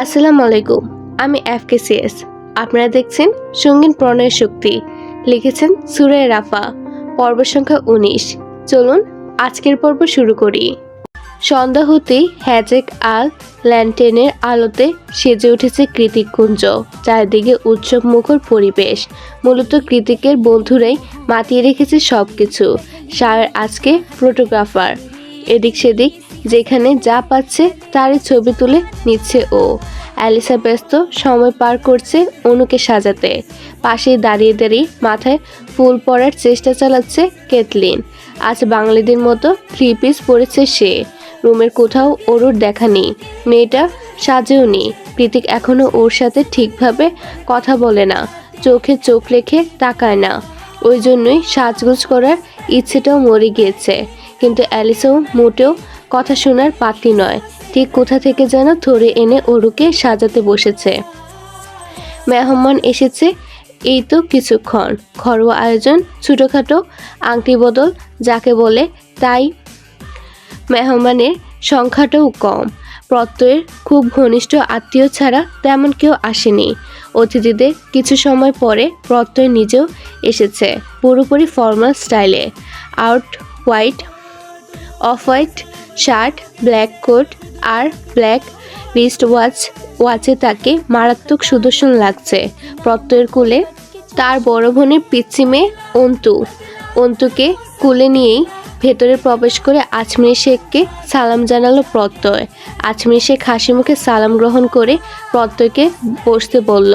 আসসালামু আলাইকুম। আমি FKCS। আপনারা দেখছেন সঙ্গীন প্রণয়ের শক্তি। লিখেছেন সুরায়ে রাফা, পর্ব সংখ্যা 19। চলুন আজকের পর্ব শুরু করি। সন্ধ্যা হতেই হ্যাজেক আর ল্যান্টেনের আলোতে সেজে উঠেছে কৃতিক কুঞ্জ। চারিদিকে উৎসব মুখর পরিবেশ। মূলত কৃতিকের বন্ধুরাই মাতিয়ে রেখেছে সব কিছু। সায়ের আজকে ফটোগ্রাফার। এদিক সেদিক যেখানে যা পাচ্ছে তারই ছবি তুলে নিচ্ছে ও। অ্যালিসা ব্যস্ত সময় পার করছে অনুকে সাজাতে। পাশে দাঁড়িয়ে দাঁড়িয়ে মাথায় ফুল পরার চেষ্টা চালাচ্ছে কেতলিন। আজ বাঙালিদের মতো 3 পিস পরেছে সে। রুমের কোথাও ওর দেখা নেই। মেয়েটা সাজেও নেই। কৃতিক এখনো ওর সাথে ঠিকভাবে কথা বলে না, চোখে চোখ রেখে তাকায় না। ওই জন্যই সাজগোজ করার ইচ্ছেটাও মরে গিয়েছে। কিন্তু অ্যালিসাও মোটেও কথা শোনার পাত্রী নয়। ঠিক কোথা থেকে যেন ধরে এনে ওরুকে সাজাতে বসেছে। মেহমান এসেছে এই তো কিছুক্ষণ। ঘরোয়া আয়োজন, ছোটোখাটো আংটি বদল যাকে বলে, তাই মেহমানের সংখ্যাটাও কম। প্রত্যয়ের খুব ঘনিষ্ঠ আত্মীয় ছাড়া তেমন কেউ আসেনি। অতিথিদের কিছু সময় পরে প্রত্যয় নিজেও এসেছে, পুরোপুরি ফর্মাল স্টাইলে। Off white shirt, black coat আর ব্ল্যাক রিস্ট ওয়াচে তাকে মারাত্মক সুদর্শন লাগছে। প্রত্যয়ের কোলে তার বড় বোনের পিচ্চি মেয়ে অন্তুকে কোলে নিয়েই ভেতরে প্রবেশ করে আজমির শেখকে সালাম জানালো প্রত্যয়। আজমির শেখ হাসি মুখে সালাম গ্রহণ করে প্রত্যয়কে বসতে বলল।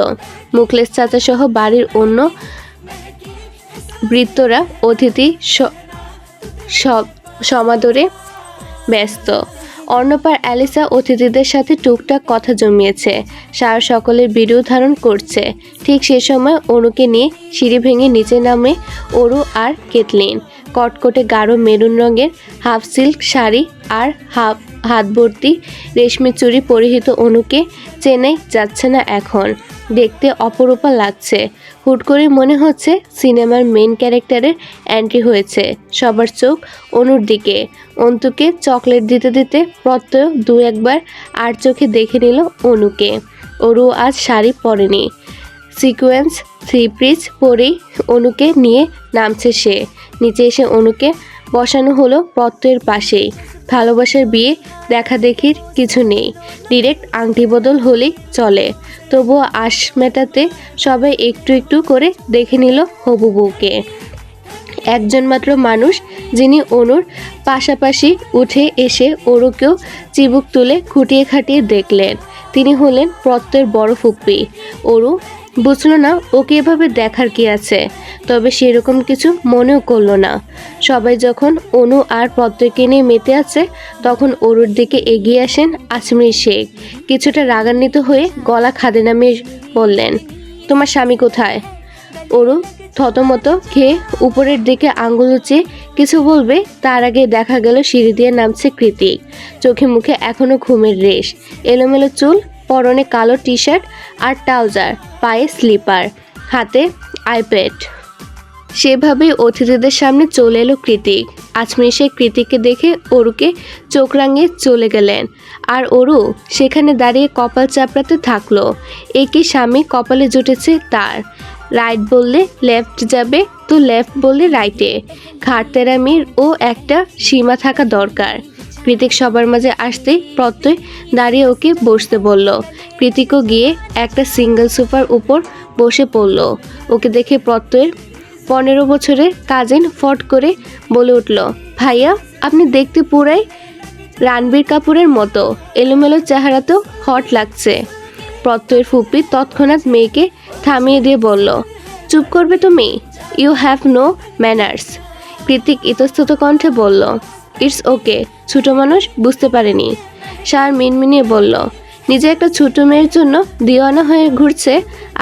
মুখলেস চাচা সহ বাড়ির অন্য বৃত্তরা অতিথি সমাদরে ব্যস্ত। অর্ণপার অ্যালিসা অতিথিদের সাথে টুকটাক কথা জমিয়েছে। সারা সকলের ভিডিও ধারণ করছে। ঠিক সে সময় অনুকে নিয়ে সিঁড়ি ভেঙে নিচে নামে অরু আর কেতলিন। কটকটে গাঢ় মেরুন রঙের হাফ সিল্ক শাড়ি আর হাত ভর্তি রেশমি চুড়ি পরিহিত অনুকে চেনাই যাচ্ছে না এখন। দেখতে অপরূপা লাগছে। হুট করে মনে হচ্ছে সিনেমার মেন ক্যারেক্টারের এন্ট্রি হয়েছে। সবার চোখ অনুর দিকে। অন্তুকে চকলেট দিতে দিতে প্রত্যয় 2-1 আর চোখে দেখে নিল অনুকে। অরু আজ শাড়ি পরেনি, সিকোয়েন্স 3 পিস পরেই অনুকে নিয়ে নামছে সে। নিচে এসে অনুকে বসানো হলো প্রত্যয়ের পাশেই। ভালোবাসার বিয়ে দেখা দেখির কিছু নেই, ডিরেক্ট আংটি বদল হলেই চলে। তবুও আশ মেটাতে সবাই একটু একটু করে দেখে নিল হবু বউকে। একজন মাত্র মানুষ যিনি অনুর পাশাপাশি উঠে এসে ওরুকেও চিবুক তুলে খুঁটিয়ে খাটিয়ে দেখলেন, তিনি হলেন প্রত্যয়ের বড় ফুপ্পি। অরু বুঝলো না ওকে এভাবে দেখার কি আছে, তবে সেরকম কিছু মনেও করলো না। সবাই যখন অনু আর প্রত্যয়কে নিয়ে মেতে আছে, তখন অরুর দিকে এগিয়ে আসেন আজমির শেখ। কিছুটা রাগান্বিত হয়ে গলা খাদে নামিয়ে বললেন, তোমার স্বামী কোথায়? অরু থতমত খেয়ে উপরের দিকে আঙ্গুল উঁচিয়ে কিছু বলবে, তার আগে দেখা গেল সিঁড়ি দিয়ে নামছে কৃতিক। চোখে মুখে এখনো ঘুমের রেশ, এলোমেলো চুল, পরনে কালো টি শার্ট আর ট্রাউজার, পায়ে স্লিপার, হাতে আইপ্যাড। সেভাবেই অতিথিদের সামনে চলে এলো কৃতিক। আজমির শেখ কৃতিককে দেখে অরুকে চোখ রাঙিয়ে চলে গেলেন। আর অরু সেখানে দাঁড়িয়ে কপাল চাপড়াতে থাকলো। একই স্বামী কপালে জুটেছে তার। রাইট বললে লেফট যাবে, তো লেফট বললে রাইটে। ঘাট তেরামির ও একটা সীমা থাকা দরকার। কৃতিক সবার মাঝে আসতেই প্রত্যয় দাঁড়িয়ে ওকে বসতে বলল। কৃতিকও গিয়ে একটা সিঙ্গেল সোফার উপর বসে পড়ল। ওকে দেখে প্রত্যয়ের 15 বছরের কাজিন ফট করে বলে উঠল, ভাইয়া আপনি দেখতে পুরাই রণবীর কাপুরের মতো, এলোমেলো চেহারা তো হট লাগছে। প্রত্যয়ের ফুপি তৎক্ষণাৎ মেয়েকে থামিয়ে দিয়ে বলল, চুপ করবে তুমি, you have no manners. Kritik ইতস্তত কণ্ঠে বলল, ইটস ওকে, ছোট মানুষ বুঝতে পারেনি। সার মিনমিনিয়ে বলল, নিজে একটা ছোট মেয়ের জন্য দিওয়ানা হয়ে ঘুরছে,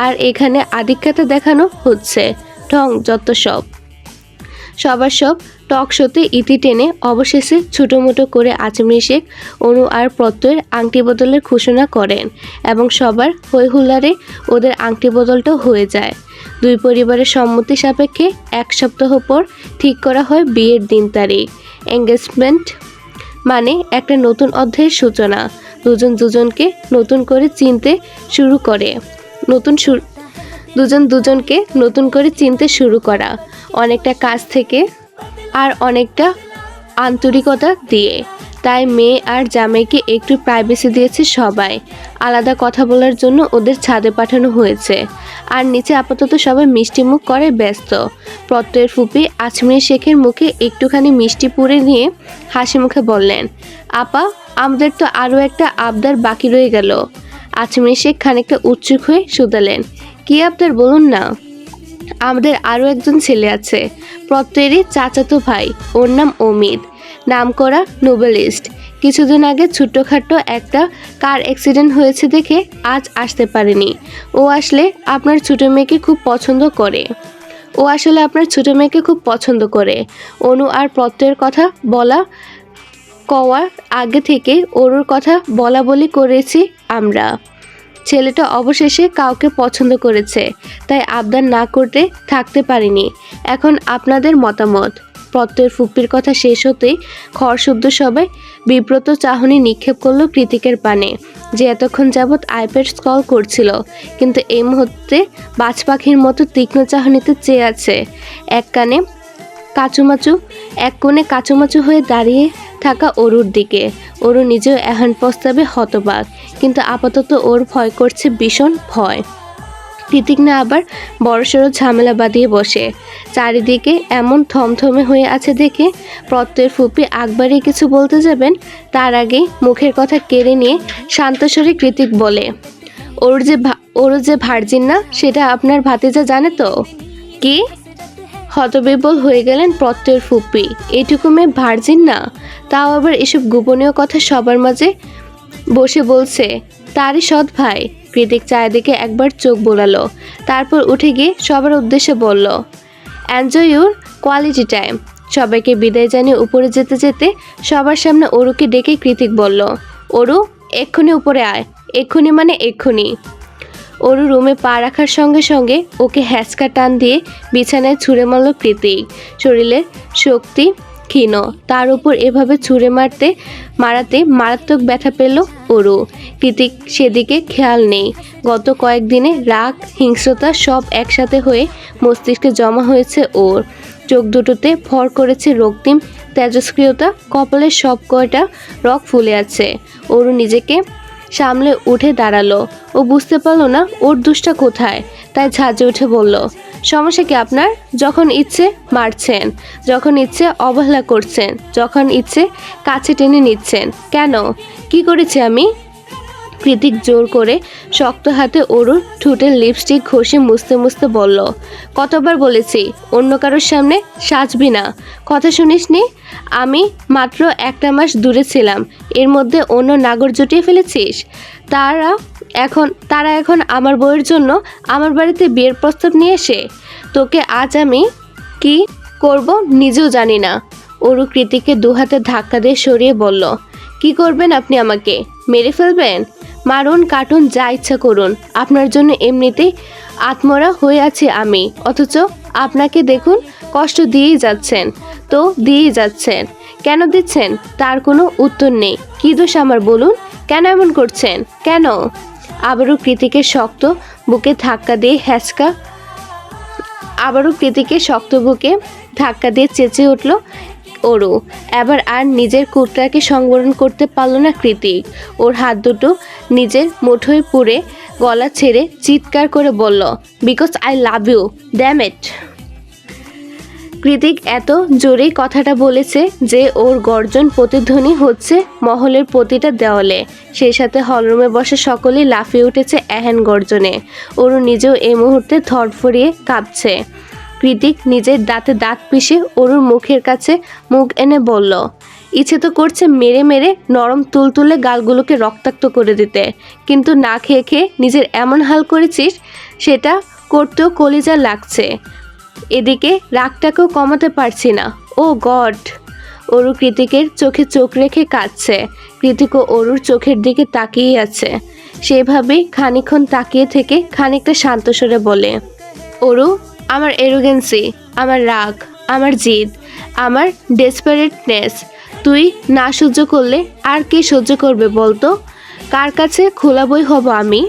আর এখানে আধিক্যতা দেখানো হচ্ছে। ঢং যত সব। সবার সব টক শোতে ইতি টেনে অবশেষে ছোটোমোটো করে আজমির শেখ অনু আর প্রত্যয়ের আংটি বদলের ঘোষণা করেন এবং সবার হইহুল্লারে ওদের আংটি বদলটাও হয়ে যায়। দুই পরিবারের সম্মতি সাপেক্ষে 1 সপ্তাহ পর ঠিক করা হয় বিয়ের দিন তারিখ। এঙ্গেজমেন্ট মানে একটা নতুন অধ্যায়ের সূচনা। দুজনকে নতুন করে চিনতে শুরু করে নতুন করে চিনতে শুরু করা, অনেকটা কাছ থেকে আর অনেকটা আন্তরিকতা দিয়ে। তাই মেয়ে আর জামাইকে একটু প্রাইভেসি দিয়েছে সবাই। আলাদা কথা বলার জন্য ওদের ছাদে পাঠানো হয়েছে। আর নিচে আপাতত সবাই মিষ্টি মুখ করে ব্যস্ত। প্রত্যয়ের ফুপি আজমির শেখের মুখে একটুখানি মিষ্টি পুড়ে নিয়ে হাসি মুখে বললেন, আপা, আমাদের তো আরও একটা আবদার বাকি রয়ে গেল। আজমির শেখ খানিকটা উৎসুক হয়ে শুধালেন, কি আবদার বলুন না। আমাদের আরও একজন ছেলে আছে, প্রত্যয়েরই চাচাতো ভাই। ওর নাম অমিত, নামকরা নোবেলিস্ট। কিছুদিন আগে ছোট্টখাট্টো একটা কার অ্যাক্সিডেন্ট হয়েছে দেখে আজ আসতে পারেনি। ও আসলে আপনার ছোটো মেয়েকে খুব পছন্দ করে। অনু আর প্রত্যয়ের কথা কওয়ার আগে থেকে ওর কথা বলা বলি করেছি আমরা। ছেলেটা অবশেষে কাউকে পছন্দ করেছে, তাই আবদার না করতে থাকতে পারিনি। এখন আপনাদের মতামত। প্রত্যয়ের ফুপির কথা শেষ হতেই খড়শুদ্ধ সবাই বিব্রত চাহনি নিক্ষেপ করলো কৃতিকের পানে, যে এতক্ষণ যাবৎ আইপ্যাড স্ক্রল করছিল, কিন্তু এই মুহূর্তে বাজ পাখির মতো তীক্ষ্ণ চাহনিতে চেয়ে আছে। এক কোণে কাচুমাচু হয়ে দাঁড়িয়ে থাকা অরুর দিকে। অরু নিজেও এহেন প্রস্তাবে হতবাক, কিন্তু আপাতত ওর ভয় করছে, ভীষণ ভয়। কৃতিক না আবার বড়সড় ঝামেলা বাঁধিয়ে বসে। চারিদিকে এমন থমথমে হয়ে আছে দেখে প্রত্যয়ের ফুপি আকবারই কিছু বলতে যাবেন, তার আগে মুখের কথা কেড়ে নিয়ে শান্তস্বরে কৃতিক বলে, ওর যে ভার্জিন না, সেটা আপনার ভাতিজা জানে তো? কি? হতবিহ্বল হয়ে গেলেন প্রত্যয়ের ফুপি। এটুকু মেয়ে ভার্জিন না? তাও আবার এসব গোপনীয় কথা সবার মাঝে বসে বলছে? তারই সৎ ভাই। কৃতিক চারিদিকে একবার চোখ বোলালো, তারপর উঠে গিয়ে সবার উদ্দেশ্যে বলল, এনজয় ইউর কোয়ালিটি টাইম। সবাইকে বিদায় জানিয়ে উপরে যেতে যেতে সবার সামনে অরুকে ডেকে কৃতিক বলল, অরু, এক্ষুনি উপরে আয়। এক্ষুনি মানে এক্ষুনি। অরু রুমে পা রাখার সঙ্গে সঙ্গে ওকে হ্যাঁচকা টান দিয়ে বিছানায় ছুঁড়ে মারল কৃতিক। শরীরের শক্তি ক্ষীণ, তার উপর এভাবে ছুঁড়ে মারাতে মারাত্মক ব্যথা পেল অরু। কৃতিক সেদিকে খেয়াল নেই। গত কয়েকদিনে রাগ, হিংস্রতা সব একসাথে হয়ে মস্তিষ্কে জমা হয়েছে ওর। চোখ দুটোতে ভর করেছে রক্তিম তেজস্ক্রিয়তা, কপালের সব কয়টা রগ ফুলে আছে। অরু নিজেকে সামলে উঠে দাঁড়ালো। ও বুঝতে পারল না ওর দোষটা কোথায়, তাই ঝাঁজে উঠে বলল, সমস্যা কি আপনার? যখন ইচ্ছে মারছেন, যখন ইচ্ছে অবহেলা করছেন, যখন ইচ্ছে কাছে টেনে নিচ্ছেন। কেন? কি করেছি আমি? কৃতিক জোর করে শক্ত হাতে অরুর ঠোঁটের লিপস্টিক ঘষে মুছতে মুছতে বলল, কতবার বলেছি অন্য কারোর সামনে সাজবি না? কথা শুনিসনি? আমি মাত্র একটা মাস দূরে ছিলাম, এর মধ্যে অন্য নাগর জুটিয়ে ফেলেছিস। তারা এখন আমার বউয়ের জন্য আমার বাড়িতে বিয়ের প্রস্তাব নিয়ে এসে তোকে আজ আমি কি করব নিজেও জানি না। অরু কৃতিককে দুহাতে ধাক্কা দিয়ে সরিয়ে বলল, কি করবেন আপনি? আমাকে মেরে ফেলবেন? মারুন, কাটুন, যা ইচ্ছা করুন। আপনার জন্য এমনিতেই আত্মরা হয়ে আছি আমি, অথচ আপনাকে দেখুন কষ্ট দিয়েই যাচ্ছেন। কেন দিচ্ছেন তার কোনো উত্তর নেই। কি দোষ আমার বলুন? কেন এমন করছেন? কেন? আবারও কৃতিকের শক্ত বুকে ধাক্কা দিয়ে চেঁচিয়ে উঠল অরু। এবার আর নিজের কুটটাকে সংবরণ করতে পারল না কৃতিক। ওর হাত দুটো নিজের মুঠোয় পুরে গলা ছেড়ে চিৎকার করে বলল, because I love you, damn it. Kritik এত জোরেই কথাটা বলেছে যে ওর গর্জন প্রতিধ্বনি হচ্ছে মহলের প্রতিটা দেওয়ালে। সেই সাথে হলরুমে বসে সকলেই লাফিয়ে উঠেছে এহেন গর্জনে। ওর নিজেও এই মুহূর্তে ধড়ফড়িয়ে কাঁপছে। কৃতিক নিজের দাঁতে দাঁত পিষে ওরুর মুখের কাছে মুখ এনে বলল, ইচ্ছে তো করছে মেরে মেরে নরম তুলতুলে গালগুলোকে রক্তাক্ত করে দিতে, কিন্তু না খেয়ে খেয়ে নিজের এমন হাল করেছিস, সেটা করতেও কলিজা লাগছে। এদিকে রাগটাকেও কমাতে পারছি না। ও গড! অরু কৃতিকের চোখে চোখ রেখে কাঁদছে। কৃতিকও অরুর চোখের দিকে তাকিয়ে আছে। সেভাবেই খানিকক্ষণ তাকিয়ে থেকে খানিকটা শান্ত স্বরে বলে, অরু, আমার এরোগেন্সি, আমার রাগ, আমার জিদ, আমার ডেসপারেটনেস তুই না সহ্য করলে আর কে সহ্য করবে বলতো? কার কাছে খোলা বই হব আমি?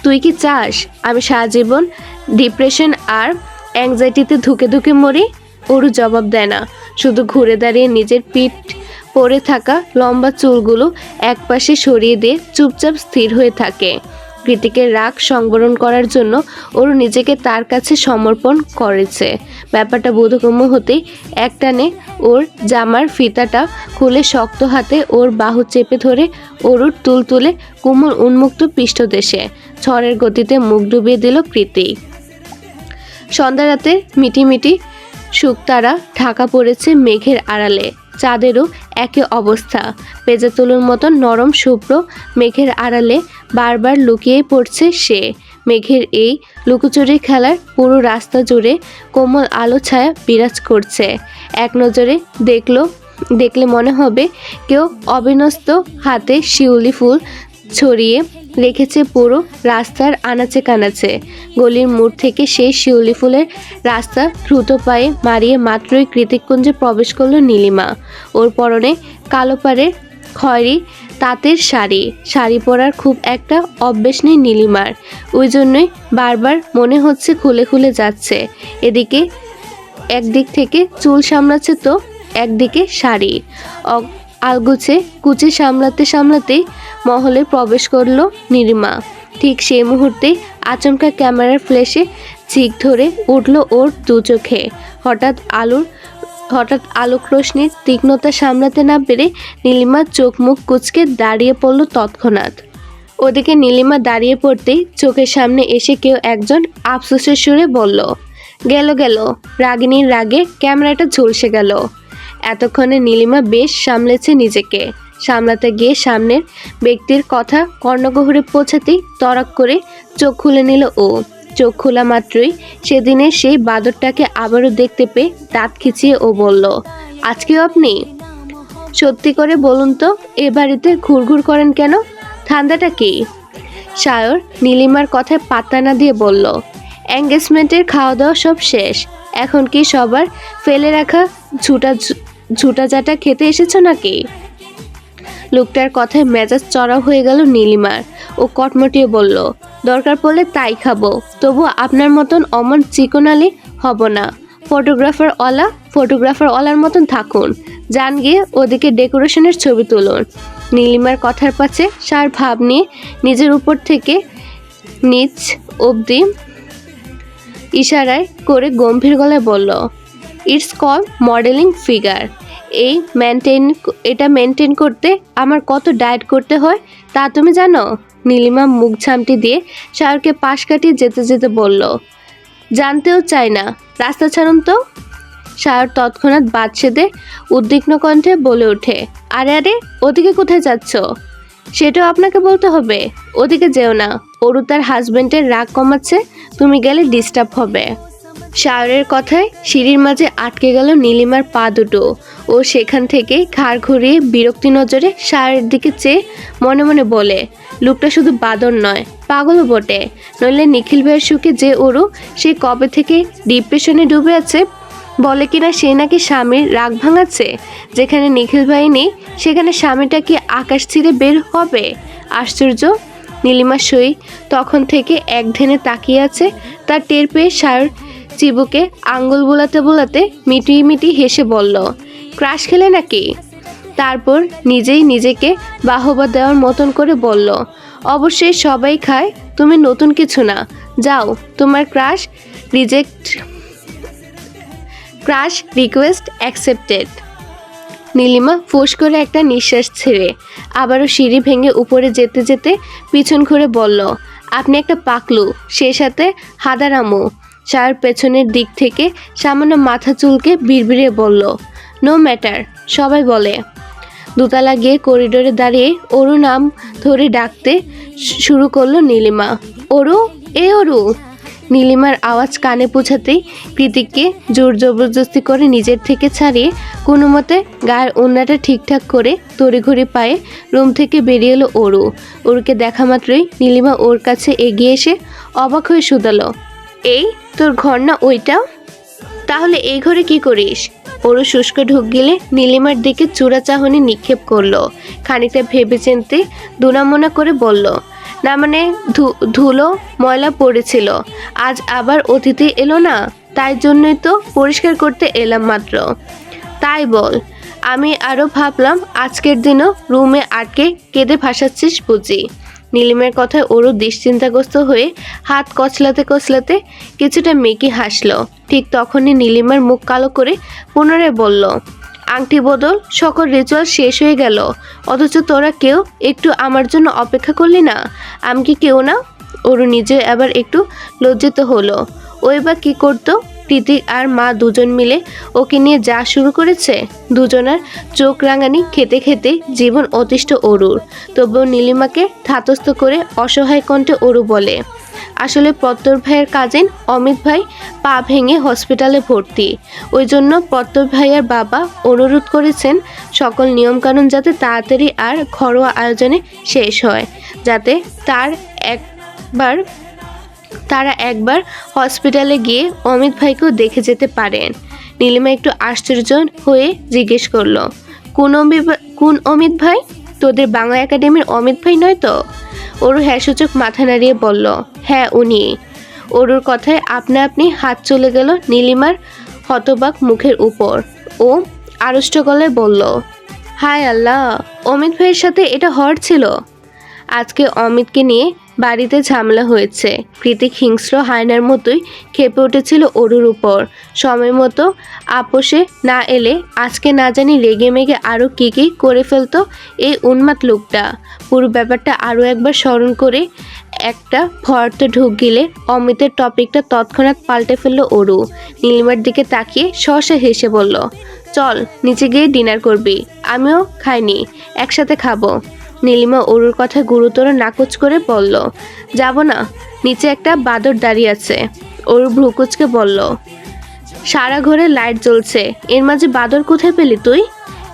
তুই কি চাস আমি সারা জীবন ডিপ্রেশন আর অ্যাংজাইটিতে ধুকে ধুকে মরি? অরু জবাব দেয় না, শুধু ঘুরে দাঁড়িয়ে নিজের পিঠ পড়ে থাকা লম্বা চুলগুলো একপাশে সরিয়ে দিয়ে চুপচাপ স্থির হয়ে থাকে। কৃতিকের রাগ সংবরণ করার জন্য অরু নিজেকে তার কাছে সমর্পণ করেছে। ব্যাপারটা বোধগম্য হতেই একটানে ওর জামার ফিতাটা খুলে শক্ত হাতে ওর বাহু চেপে ধরে অরুর তুলতুলে কোমল উন্মুক্ত পৃষ্ঠদেশে ঝড়ের গতিতে মুখ ডুবিয়ে দিল কৃতিক। সন্ধ্যা রাতের মিটিমিটি শুকতারা ঢাকা পড়েছে মেঘের আড়ালে। চাঁদেরও একই অবস্থা। পেঁজা তুলোর মতন নরম শুভ্র মেঘের আড়ালে বারবার লুকিয়ে পড়ছে সে। মেঘের এই লুকোচুরি খেলার পুরো রাস্তা জুড়ে কোমল আলো ছায়া বিরাজ করছে। এক নজরে দেখলে মনে হবে কেউ অবিন্যস্ত হাতে শিউলি ফুল ছড়িয়ে রেখেছে পুরো রাস্তার আনাচে কানাচে। গলির মোড় থেকে সেই শিউলি ফুলের রাস্তা দ্রুত পায়ে মারিয়ে মাত্রই কৃতিককুঞ্জে প্রবেশ করলো নীলিমা। ওর পরনে কালো পাড়ের খয়েরি তাঁতের শাড়ি পরার খুব একটা অভ্যেস নেই নীলিমার। ওই জন্যই বারবার মনে হচ্ছে খুলে খুলে যাচ্ছে। এদিকে একদিক থেকে চুল সামলাচ্ছে তো একদিকে শাড়ি আলগুছে কুচি সামলাতেই মহলে প্রবেশ করলো নীলিমা। ঠিক সেই মুহূর্তে আচমকা ক্যামেরার ফ্ল্যাশে চিক ধরে উঠল ওর দু চোখে। হঠাৎ আলোক রশ্মির তীক্ষ্ণতা সামলাতে না পেরে নীলিমার চোখ মুখ কুঁচকে দাঁড়িয়ে পড়ল তৎক্ষণাৎ। ওদিকে নীলিমা দাঁড়িয়ে পড়তেই চোখের সামনে এসে কেউ একজন আফসোসের সুরে বলল, গেল। রাগিনীর রাগে ক্যামেরাটা ঝলসে গেল। এতক্ষণে নীলিমা বেশ সামলেছে নিজেকে। সামলাতে গিয়ে সামনের ব্যক্তির কথা কর্ণগহ্বরে পৌঁছাতেই তড়াক করে চোখ খুলে নিল ও। চোখ খোলা মাত্রই সেদিনের সেই বাদরটাকে আবারও দেখতে পেয়ে দাঁত খিচিয়ে ও বলল, আজকেও আপনি? সত্যি করে বলুন তো, এ বাড়িতে ঘুরঘুর করেন কেন? ঠান্ডাটা কি? সায়র নীলিমার কথায় পাত্তা না দিয়ে বলল, এঙ্গেজমেন্টের খাওয়া দাওয়া সব শেষ। এখন কি সবার ফেলে রাখা ঝুটা জাটা খেতে এসেছো নাকি? লোকটার কথায় মেজাজ চড়াও হয়ে গেল নীলিমার। ও কটমটিয়ে বলল, দরকার পড়লে তাই খাবো, তবু আপনার মতন অমন চিকনালি হব না। ফটোগ্রাফারওয়ালার মতন থাকুন। যান গিয়ে ওদিকে ডেকোরেশনের ছবি তুলুন। নীলিমার কথার পাশে সার ভাব নিয়ে নিজের উপর থেকে নিচ অবধি ইশারায় করে গম্ভীর গলায় বলল, ইটস কল মডেলিং ফিগার। এটা মেনটেন করতে আমার কত ডায়েট করতে হয় তা তুমি জানো? নীলিমা মুখ ঝামটি দিয়ে সায়রকে পাশ কাটিয়ে যেতে যেতে বলল, জানতেও চাই না, রাস্তা ছাড়ুন তো। সায়র তৎক্ষণাৎ বাদ সেদে উদ্বিগ্ন কণ্ঠে বলে ওঠে, আরে ওদিকে কোথায় যাচ্ছ? সেটাও আপনাকে বলতে হবে? ওদিকে যেও না, অরু তার হাজবেন্ডের রাগ কমাচ্ছে, তুমি গেলে ডিস্টার্ব হবে। সায়রের কথায় সিঁড়ির মাঝে আটকে গেল নীলিমার পা দুটো। ও সেখান থেকে ঘাড় ঘুরিয়ে বিরক্তি নজরে সায়রের দিকে চেয়ে মনে মনে বলে, লোকটা শুধু বাদর নয়, পাগলও বটে। নইলে নিখিল ভাইয়ের সুখে যে অরু সে কবে থেকে ডিপ্রেশনে ডুবে আছে, বলে কিনা সে নাকি স্বামীর রাগ ভাঙাচ্ছে। যেখানে নিখিল ভাই নেই সেখানে স্বামীটা কি আকাশ ছিঁড়ে বের হবে? আশ্চর্য। নীলিমার সই তখন থেকে এক ধ্যানে তাকিয়ে আছে। তার টের পেয়ে সায়র চিবুকে আঙ্গুল বোলাতে মিটি হেসে বলল, ক্রাশ খেলে নাকি? তারপর নিজেই নিজেকে বাহবা দেওয়ার মতন করে বলল, অবশ্যই সবাই খায়, তুমি নতুন কিছু না। যাও, তোমার ক্রাশ রিকোয়েস্ট অ্যাকসেপ্টেড। নীলিমা ফোঁস করে একটা নিঃশ্বাস ছেড়ে আবারও সিঁড়ি ভেঙে উপরে যেতে যেতে পিছন ঘুরে বলল, আপনি একটা পাকলু, সে সাথে হাদারামও। সায়র পেছনের দিক থেকে সামান্য মাথা চুলকে বিড়বিড়ে বলল, নো ম্যাটার, সবাই বলে। দোতলা গিয়ে করিডোরে দাঁড়িয়ে অরু নাম ধরে ডাকতে শুরু করলো নীলিমা। অরু, এ অরু। নীলিমার আওয়াজ কানে পৌঁছাতেই কৃতিককে জোর জবরদস্তি করে নিজের থেকে ছাড়িয়ে কোনো মতে গায়ের ওড়নাটা ঠিকঠাক করে তড়িঘড়ি পায়ে রুম থেকে বেরিয়ে এলো অরু। অরুকে দেখা মাত্রই নীলিমা ওর কাছে এগিয়ে এসে অবাক হয়ে শুধালো, এই তোর ঘর না ওইটা? তাহলে এই ঘরে কি করিস? ওরু শুষ্ক ঢুক গেলে নীলিমার দিকে চূড়াচাহনি নিক্ষেপ করলো। খানিকটা ভেবেচিন্তে দুনামোনা করে বলল, না মানে ধুলো ময়লা পড়েছিল, আজ আবার অতিথি এলো না, তাই জন্যই তো পরিষ্কার করতে এলাম মাত্র। তাই বল, আমি আরও ভাবলাম আজকের দিনও রুমে আটকে কেঁদে ভাসাচ্ছিস বুঝি। নীলিমার কথায় ওরও দুশ্চিন্তাগ্রস্ত হয়ে হাত কচলাতে কচলাতে কিছুটা মেকি হাসলো। ঠিক তখনই নীলিমার মুখ কালো করে পুনরায় বলল, আংটি বদল, সকল রিচুয়াল শেষ হয়ে গেল, অথচ তোরা কেউ একটু আমার জন্য অপেক্ষা করলি না। আমি কি কেউ না? ওরু নিজে আবার একটু লজ্জিত হলো। ওই বা কী করতো? প্রীতিক আর মা দুজন মিলে ওকে নিয়ে যা শুরু করেছে। দুজনার চোখ রাঙানি খেতে খেতে জীবন অতিষ্ঠ অরুর। তবুও নীলিমাকে ধাতস্থ করে অসহায় কণ্ঠে অরু বলে, আসলে প্রত্যয় ভাইয়ের কাজিন অমিত ভাই পা ভেঙে হসপিটালে ভর্তি। ওই জন্য প্রত্যয় ভাইয়ের বাবা অনুরোধ করেছেন সকল নিয়মকানুন যাতে তাড়াতাড়ি আর ঘরোয়া আয়োজনে শেষ হয়, যাতে তারা একবার হসপিটালে গিয়ে অমিত ভাইকেও দেখে যেতে পারেন। নীলিমা একটু আশ্চর্য হয়ে জিজ্ঞেস করলো, কোন অমিত ভাই? তোদের বাংলা একাডেমির অমিত ভাই নয় তো? ওরু হ্যাঁসূচক মাথা নাড়িয়ে বলল, হ্যাঁ উনি। ওরুর কথায় আপনা আপনি হাত চলে গেল নীলিমার হতবাক মুখের উপর। ও আড়ষ্ট গলায় বলল, হায় আল্লাহ, অমিত ভাইয়ের সাথে এটা হওয়ার ছিল। আজকে অমিতকে নিয়ে বাড়িতে ঝামেলা হয়েছে। প্রীতিক হিংস্র হায়নার মতোই খেপে উঠেছিল ওরুর উপর। সময় মতো আপোষে না এলে আজকে না জানি রেগে মেগে আরও কী করে ফেলতো এই উন্মাদ লোকটা। পুরো ব্যাপারটা আরও একবার স্মরণ করে একটা ভয়ার্থ ঢুক গেলে অমিতের টপিকটা তৎক্ষণাৎ পাল্টে ফেললো ওরু। নীলিমার দিকে তাকিয়ে সহসা হেসে বলল, চল নিচে গিয়ে ডিনার করবি, আমিও খাইনি, একসাথে খাবো। নীলিমা ওরুর কথা গুরুতর নাকচ করে বলল, যাব না, নিচে একটা বাদর দাঁড়িয়ে আছে। ওরু ভ্রুকুচকে বলল, সারা ঘরে লাইট জ্বলছে, এর মাঝে বাদর কোথায় পেলি তুই?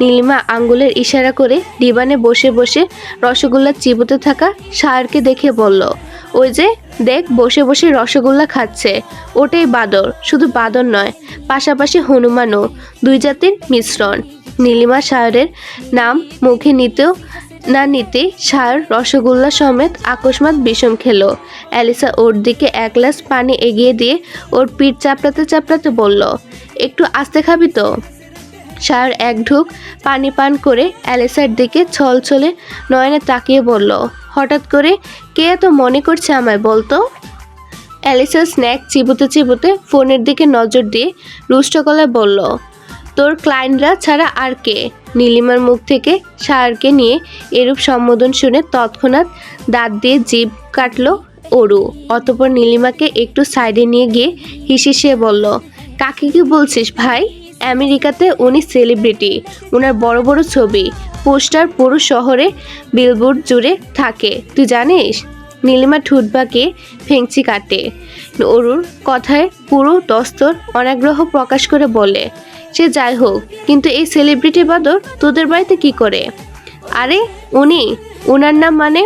নীলিমা আঙ্গুলের ইশারা করে ডিবানে বসে বসে রসগোল্লা চিবোতে থাকা সায়ারকে দেখে বলল, ওই যে দেখ, বসে বসে রসগোল্লা খাচ্ছে, ওটাই বাদর। শুধু বাদর নয়, পাশাপাশি হনুমানও, দুই জাতির মিশ্রণ। নীলিমা সায়ারের নাম মুখে নিতেও না নিতে সায়ার রসগোল্লা সমেত আকস্মাৎ বিষম খেলো। অ্যালিসা ওর দিকে এক গ্লাস পানি এগিয়ে দিয়ে ওর পিঠ চাপড়াতে চাপড়াতে বলল, একটু আস্তে খাবি তো? সায়ার এক ঢুক পানি পান করে অ্যালিসার দিকে ছলছলে নয়নে তাকিয়ে বলল, হঠাৎ করে কে এত মনে করছে আমায় বলতো? অ্যালিসা স্ন্যাক চিবোতে চিবোতে ফোনের দিকে নজর দিয়ে রুষ্ট গলায় বলল, তোর ক্লায়েন্টরা ছাড়া আর কে? নীলিমার মুখ থেকে সায়ারকে নিয়ে এরূপ সম্বোধন শুনে তৎক্ষণাৎ দাঁত দিয়ে জিভ কাটলো ওরু। অতঃপর নীলিমাকে একটু সাইডে নিয়ে গিয়ে হিসিয়ে বলল, কাকে কি বলছিস ভাই? আমেরিকাতে উনি সেলিব্রিটি, ওনার বড় বড় ছবি, পোস্টার পুরো শহরে বিলবোর্ড জুড়ে থাকে, তুই জানিস? নীলিমা ঠোঁট বাঁকিয়ে ভেঙচি কাটে। ওরুর কথায় পুরো দস্তর অনাগ্রহ প্রকাশ করে বলে, সে যাই হোক, কিন্তু এই সেলিব্রিটি বাদর তোদের বাড়িতে কি করে? আরে ওনার নাম মানে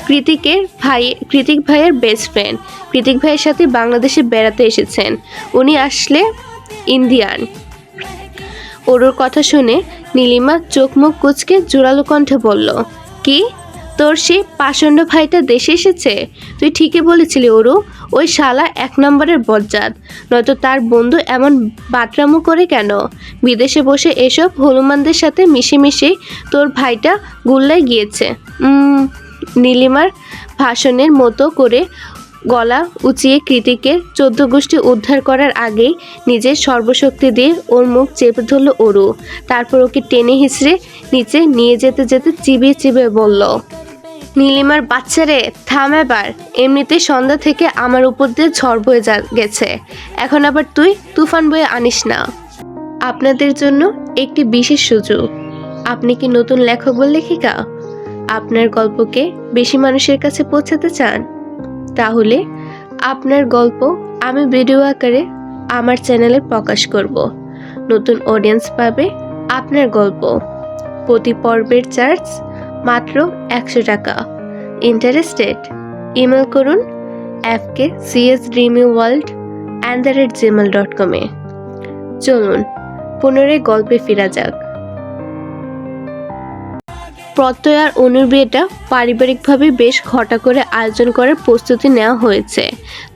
কৃতিক ভাইয়ের বেস্ট ফ্রেন্ড। কৃতিক ভাইয়ের সাথে বাংলাদেশে বেড়াতে এসেছেন। উনি আসলে ইন্ডিয়ান। ওরুর কথা শুনে নীলিমা চোখ মুখ কুচকে জোরালো কণ্ঠে বলল, কি? তোর সে পাষণ্ড ভাইটা দেশে এসেছে? তুই ঠিকই বলেছিলি ওরু, ওই শালা এক নম্বরের বজ্জাত, নয়তো তার বন্ধু এমন বাতরামো করে কেন? বিদেশে বসে এসব হনুমানদের সাথে মিশে মিশেই তোর ভাইটা গুল্লায় গিয়েছে। নীলিমার ভাষণের মতো করে গলা উঁচিয়ে কৃতিকের 14 গোষ্ঠী উদ্ধার করার আগেই নিজের সর্বশক্তি দিয়ে ওর মুখ চেপে ধরল ওরু। তারপর ওকে টেনে হিঁচড়ে নিচে নিয়ে যেতে যেতে চিবিয়ে চিবিয়ে বলল, নীলিমার বাচ্চারে থাম এবার, এমনিতে সন্ধ্যা থেকে আমার উপর দিয়ে ঝড় বয়ে গেছে, এখন আবার তুই তুফান বয়ে আনিস না। আপনাদের জন্য একটি বিশেষ সুযোগ। আপনি কি নতুন লেখক বা লেখিকা? আপনার গল্পকে বেশি মানুষের কাছে পৌঁছাতে চান? তাহলে আপনার গল্প আমি ভিডিও আকারে আমার চ্যানেলে প্রকাশ করব। নতুন অডিয়েন্স পাবে আপনার গল্প। প্রতি পর্বের চার্জ মাত্র 100 টাকা। ইন্টারেস্টেড? ইমেল করুন fkcsdreamyworld@gmail.com-এ। চলুন পুনরায় গল্পে ফেরা যাক। প্রত্যয় আর অনুর বিয়েটা পারিবারিকভাবে বেশ ঘটা করে আয়োজন করার প্রস্তুতি নেওয়া হয়েছে।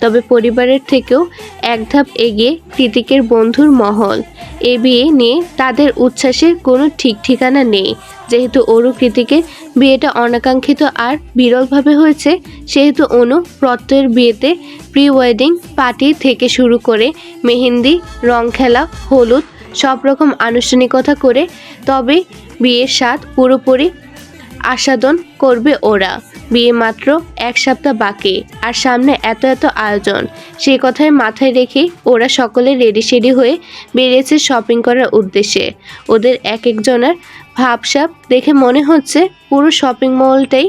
তবে পরিবারের থেকেও এক ধাপ এগিয়ে কৃতিকের বন্ধুর মহল। এ বিয়ে নিয়ে তাদের উচ্ছ্বাসের কোনো ঠিক ঠিকানা নেই। যেহেতু অরু কৃতিকের বিয়েটা অনাকাঙ্ক্ষিত আর বিরলভাবে হয়েছে, সেহেতু অনু প্রত্যয়ের বিয়েতে প্রি ওয়েডিং পার্টি থেকে শুরু করে মেহেন্দি, রং খেলা, হলুদ সব রকম আনুষ্ঠানিকতা করে তবে বিয়ের স্বাদ পুরোপুরি আস্বাদন করবে ওরা। বিয়ে মাত্র এক সপ্তাহ বাকি আর সামনে এত এত আয়োজন। সেই কথাই মাথায় রেখে ওরা সকলে রেডি হয়ে বেরিয়েছে শপিং করার উদ্দেশ্যে। ওদের এক একজনের ভাবসাব দেখে মনে হচ্ছে পুরো শপিং মলটাই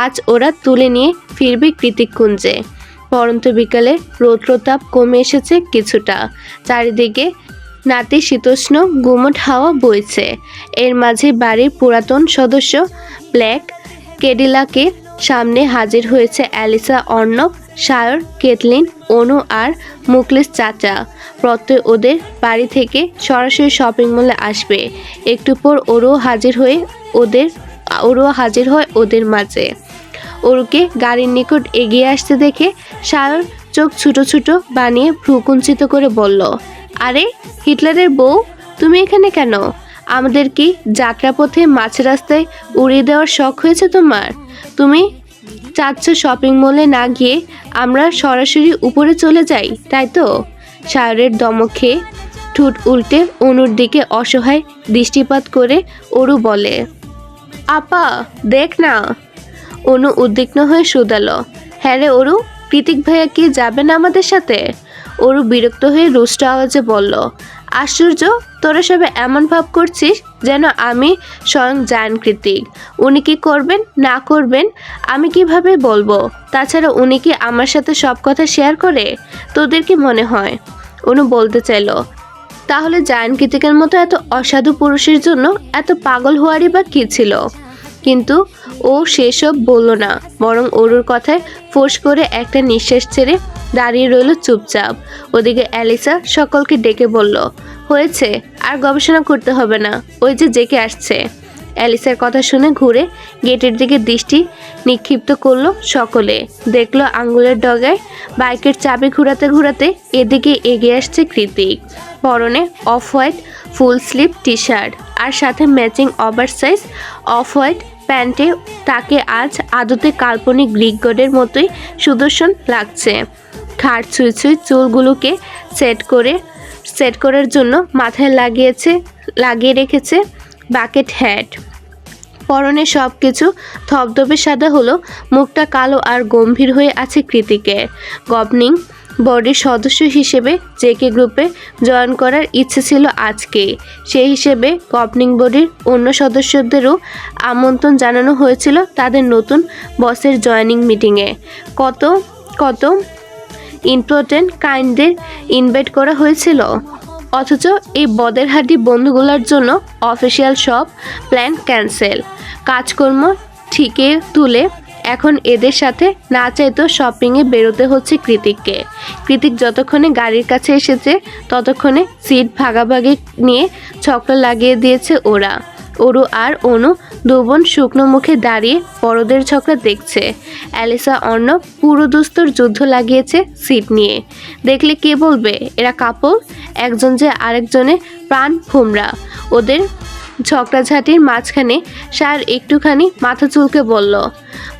আজ ওরা তুলে নিয়ে ফিরবে কৃতিককুঞ্জে। পরন্ত বিকালে রৌদ্রতাপ কমে এসেছে কিছুটা। চারিদিকে নাতিশীতোষ্ণ গুমট হাওয়া বইছে। এর মাঝে বাড়ির পুরাতন সদস্য ব্ল্যাক কেডিলাকের সামনে হাজির হয়েছে অ্যালিসা, অর্ণব, সায়র, কেটলিন, অনু আর মুকলেশ চাচা। প্রত্যয় ওদের বাড়ি থেকে সরাসরি শপিং মলে আসবে। একটু পর ওরও হাজির হয় ওদের মাঝে। ওরকে গাড়ির নিকট এগিয়ে আসতে দেখে সায়র চোখ ছোট ছোট বানিয়ে ভ্রুকুঞ্চিত করে বলল, আরে হিটলারের বউ, তুমি এখানে কেন? আমাদের কি যাত্রাপথে মাঝ রাস্তায় উড়িয়ে দেওয়ার শখ হয়েছে তোমার? তুমি চাচ্ছ শপিং মলে না গিয়ে আমরা সরাসরি উপরে চলে যাই, তাই তো? সায়রের দমক খেয়ে ঠোঁট উল্টে অনুর দিকে অসহায় দৃষ্টিপাত করে অরু বলে, আপা দেখ না। অনু উদ্বিগ্ন হয়ে শুধালো, হ্যাঁ রে অরু, কৃতিক ভাইয়া কি যাবে না আমাদের সাথে? অরু বিরক্ত হয়ে রুষ্ট আওয়াজে বলল, আশ্চর্য, তোরা সবে এমন ভাব করছিস যেন আমি স্বয়ং জায়ান কৃতিক। উনি কি করবেন না করবেন আমি কিভাবে বলবো? তাছাড়া উনি কি আমার সাথে সব কথা শেয়ার করে? তোদের কি মনে হয়? অনু বলতে চাইল, তাহলে জায়ান কৃতিকের মতো এত অসাধু পুরুষের জন্য এত পাগল হওয়ারই বা কী ছিল? কিন্তু ও সেসব বলল না, বরং অরুর কথায় ফোঁস করে একটা নিঃশ্বাস ছেড়ে দাঁড়িয়ে রইল চুপচাপ। ওদিকে অ্যালিসা সকলকে ডেকে বলল, হয়েছে, আর গবেষণা করতে হবে না, ওই যে জেকে আসছে। অ্যালিসার কথা শুনে ঘুরে গেটের দিকে দৃষ্টি নিক্ষিপ্ত করলো সকলে। দেখলো আঙ্গুলের ডগায় বাইকের চাবি ঘুরাতে ঘুরাতে এদিকে এগিয়ে আসছে কৃতিক। পরনে off white full sleeve T shirt আর সাথে ম্যাচিং ওভারসাইজ অফ হোয়াইট প্যান্টে তাকে আজ আদতে কাল্পনিক গ্রিক গডের মতোই সুদর্শন লাগছে। ঘাড় ছুঁই ছুঁই চুলগুলোকে সেট করার জন্য মাথায় লাগিয়ে রেখেছে বাকেট হ্যাট। পরনে সব কিছু ধবধবে সাদা হলো, মুখটা কালো আর গম্ভীর হয়ে আছে কৃতিকের। গভর্নিং বডির সদস্য হিসেবে জেকে গ্রুপে জয়েন করার ইচ্ছে ছিল আজকে। সেই হিসেবে গভর্নিং বডির অন্য সদস্যদেরও আমন্ত্রণ জানানো হয়েছিল তাদের নতুন বসের জয়েনিং মিটিংয়ে। কত ইম্পর্টেন্ট কাইন্ডদের ইনভাইট করা হয়েছিল, অথচ এই বদের হাড্ডি বন্ধুগুলোর জন্য অফিসিয়াল সব প্ল্যান ক্যান্সেল। কাজকর্ম ঠিকই তুলে এখন এদের সাথে না চাইতেও শপিংয়ে বেরোতে হচ্ছে কৃতিককে। কৃতিক যতক্ষণে গাড়ির কাছে এসেছে ততক্ষণে সিট ভাগাভাগি নিয়ে ছক্কা লাগিয়ে দিয়েছে ওরা। অরু আর অনু দুবোন শুকনো মুখে দাঁড়িয়ে বড়দের ঝগড়া দেখছে। অ্যালিসা, অর্ণব পুরো দুস্তর যুদ্ধ লাগিয়েছে সিট নিয়ে। দেখলে কে বলবে এরা কাপল? একজন যে আরেকজনের প্রাণ ভোমরা। ওদের ঝগড়াঝাটির মাঝখানে সার একটুখানি মাথা চুলকে বলল,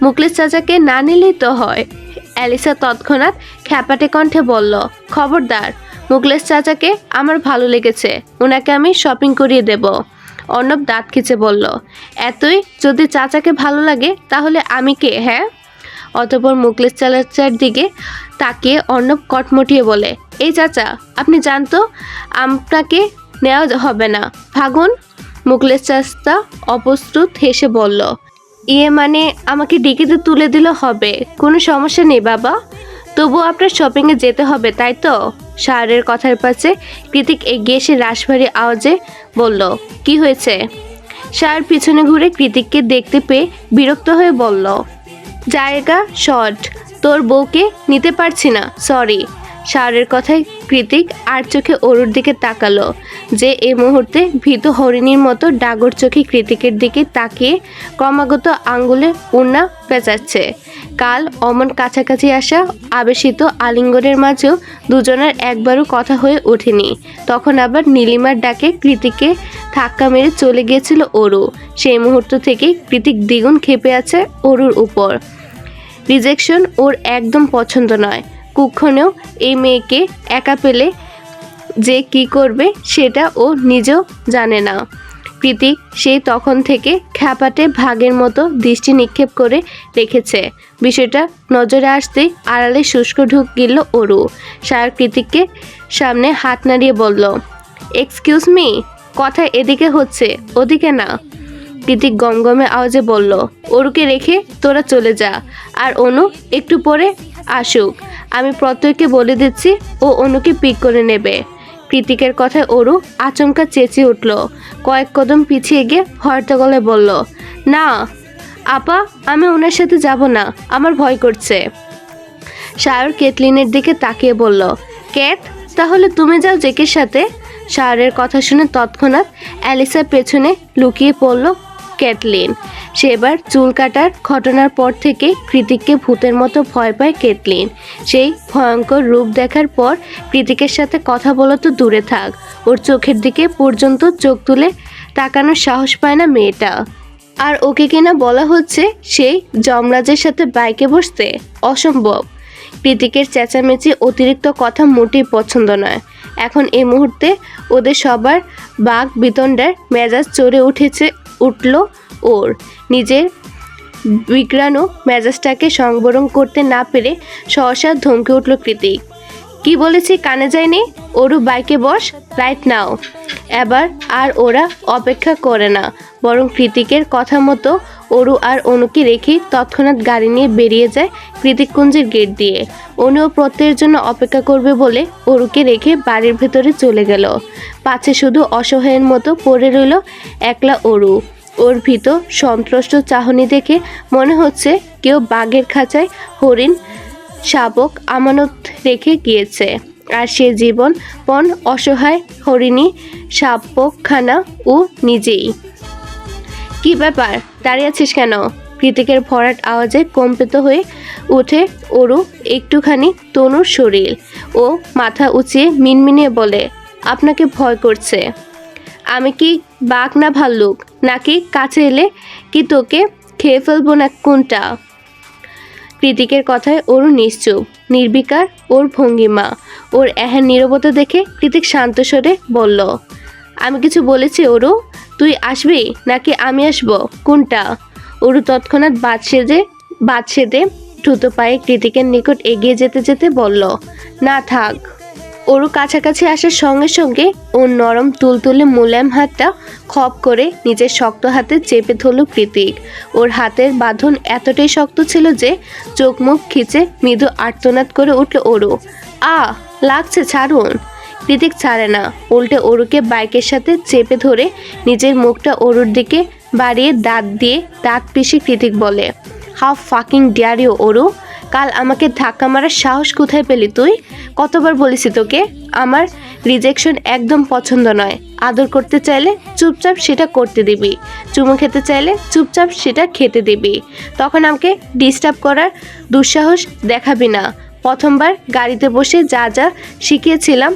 মুকলেশ চাচাকে না নিলেই তো হয়। অ্যালিসা তৎক্ষণাৎ খ্যাপাটে কণ্ঠে বলল, খবরদার, মুকলেশ চাচাকে আমার ভালো লেগেছে, ওনাকে আমি শপিং করিয়ে দেব। অর্ণব দাঁত খিচে বলল, এতই যদি চাচাকে ভালো লাগে তাহলে আমি কে? হ্যাঁ। অতঃপর মুকলেশ চাচার দিকে তাকিয়ে অর্ণব কটমটিয়ে বলে, এই চাচা, আপনি জানতো আপনাকে নেওয়া হবে না, ভাগুন। মুকলেশ চাচা অপ্রস্তুত হেসে বলল, ইয়ে মানে আমাকে ডিকিতে তুলে দিলে হবে, কোনো সমস্যা নেই বাবা, তবু আপনার শপিংয়ে যেতে হবে তাই তো? সারের কথার পাশে কৃতিক এগিয়ে এসে রাশভারী আওয়াজে বলল, কি হয়েছে? সার পিছনে ঘুরে কৃতিককে দেখতে পেয়ে বিরক্ত হয়ে বলল, জায়গা শর্ট, তোর বউকে নিতে পারছি না, সরি। শাওরের কথায় কৃতিক আর চোখে অরুর দিকে তাকালো, যে এই মুহূর্তে ভীত হরিণীর মতো ডাগর চোখে কৃতিকের দিকে তাকিয়ে ক্রমাগত আঙ্গুলে উন্না পেঁচাচ্ছে। কাল অমন কাছাকাছি আসা আবেশিত আলিঙ্গনের মাঝেও দুজনের একবারও কথা হয়ে ওঠেনি। তখন আবার নীলিমার ডাকে কৃতিককে ধাক্কা মেরে চলে গিয়েছিল অরু। সেই মুহূর্ত থেকে কৃতিক দ্বিগুণ ক্ষেপে আছে অরুর উপর। রিজেকশন ওর একদম পছন্দ নয়। কুক্ষণেও এই মেয়েকে একা পেলে যে কি করবে সেটা ও নিজেও জানে না। কৃতিক সেই তখন থেকে খ্যাপাটে ভাগের মতো দৃষ্টি নিক্ষেপ করে রেখেছে। বিষয়টা নজরে আসতেই আড়ালে শুষ্ক ঢুক গেল অরু। সায়র কৃতিককে সামনে হাত নাড়িয়ে বলল, এক্সকিউজ মি, কথা এদিকে হচ্ছে, ওদিকে না। কৃতিক গমগমে আওয়াজে বলল, অরুকে রেখে তোরা চলে যা, আর অনু একটু পরে আসুক। আমি প্রত্যয়কে বলে দিচ্ছি ও অনুকে পিক করে নেবে। কৃতিকের কথায় অরু আচমকা চেঁচিয়ে উঠল। কয়েক কদম পিছিয়ে গিয়ে হয়তো গলায় বলল, না আপা, আমি ওনার সাথে যাব না, আমার ভয় করছে। শায়র কেটলিনের দিকে তাকিয়ে বলল, ক্যাট, তাহলে তুমি যাও জেকের সাথে। শায়রের কথা শুনে তৎক্ষণাৎ অ্যালিসার পেছনে লুকিয়ে পড়ল ক্যাটলিন। সে এবার চুল কাটার ঘটনার পর থেকে কৃতিককে ভূতের মতো ভয় পায় ক্যাটলিন। সেই ভয়ঙ্কর রূপ দেখার পর কৃতিকের সাথে কথা বলা তো দূরে থাক, ওর চোখের দিকে পর্যন্ত চোখ তুলে তাকানোর সাহস পায় না মেয়েটা। আর ওকে কিনা বলা হচ্ছে সেই যমরাজের সাথে বাইকে বসতে, অসম্ভব। কৃতিকের চেঁচামেচি অতিরিক্ত কথা মোটেই পছন্দ নয়। এখন এই মুহূর্তে ওদের সবার বাঘ বিতণ্ডার মেজাজ চড়ে উঠল ওর। নিজের বিগ্রানো মেজাজটাকে সংবরণ করতে না পেরে সহসা ধমকে উঠল কৃতিক। কি বলেছি কানে যায়নি? ওরু বাইকে বস, রাইট নাও। এবার আর ওরা অপেক্ষা করে না, বরং কৃতিকের কথা মতো অরু আর অনুকে রেখে তৎক্ষণাৎ গাড়ি নিয়ে বেরিয়ে যায় কৃতিককুঞ্জের গেট দিয়ে। অনুও প্রত্যয়ের জন্য অপেক্ষা করবে বলে অরুকে রেখে বাড়ির ভেতরে চলে গেল। পাছে শুধু অসহায়ের মতো পড়ে রইল একলা অরু। ওর ভীত সন্ত্রস্ত চাহনি দেখে মনে হচ্ছে কেউ বাঘের খাঁচায় হরিণ শাবক আমানত রেখে গিয়েছে, আর সে জীবন পণ অসহায় হরিণী শাবকখানা ও নিজেই। কি ব্যাপার, দাঁড়িয়ে আছিস কেন? কৃতিকের ভরাট আওয়াজে কম্পিত হয়ে উঠে অরু একটুখানি তনুর শরীর। ও মাথা উঁচিয়ে মিনমিনিয়ে বলে, আপনাকে ভয় করছে? আমি কি বাঘ না ভাল্লুক, নাকি কাছে এলে কি তোকে খেয়ে ফেলবো না কোনটা? কৃতিকের কথায় অরু নিশ্চুপ, নির্বিকার ওর ভঙ্গিমা। ওর এহেন নীরবতা দেখে কৃতিক শান্ত স্বরে বলল, আমি কিছু বলেছি অরু? তুই আসবি নাকি আমি আসবো, কোনটা? অরু তৎক্ষণাৎ বাদ সেদে দ্রুত পায়ে কৃতিকের নিকট এগিয়ে যেতে যেতে বলল, না থাক। অরু কাছাকাছি আসার সঙ্গে সঙ্গে ওর নরম তুলতুলে মোলায়েম হাতটা খপ করে নিজের শক্ত হাতে চেপে ধরল কৃতিক। ওর হাতের বাঁধন এতটাই শক্ত ছিল যে চোখ মুখ খিচে মৃদু আর্তনাদ করে উঠল অরু। লাগছে, ছাড়ুন। কৃতিক ছাড়ে না, উল্টে অরুকে বাইকের সাথে চেপে ধরে নিজের মুখটা অরুর দিকে বাড়িয়ে দাঁত পিষে কৃতিক বলে, how fucking dare you Aru? কাল আমাকে ধাক্কা মারার সাহস কোথায় পেলি তুই? কতবার বলেছি তোকে আমার রিজেকশন একদম পছন্দ নয়। আদর করতে চাইলে চুপচাপ সেটা করতে দিবি, চুমু খেতে চাইলে চুপচাপ সেটা খেতে দিবি। তখন আমাকে ডিস্টার্ব করার দুঃসাহস দেখাবি না। প্রথমবার গাড়িতে বসে যা যা শিখিয়েছিলাম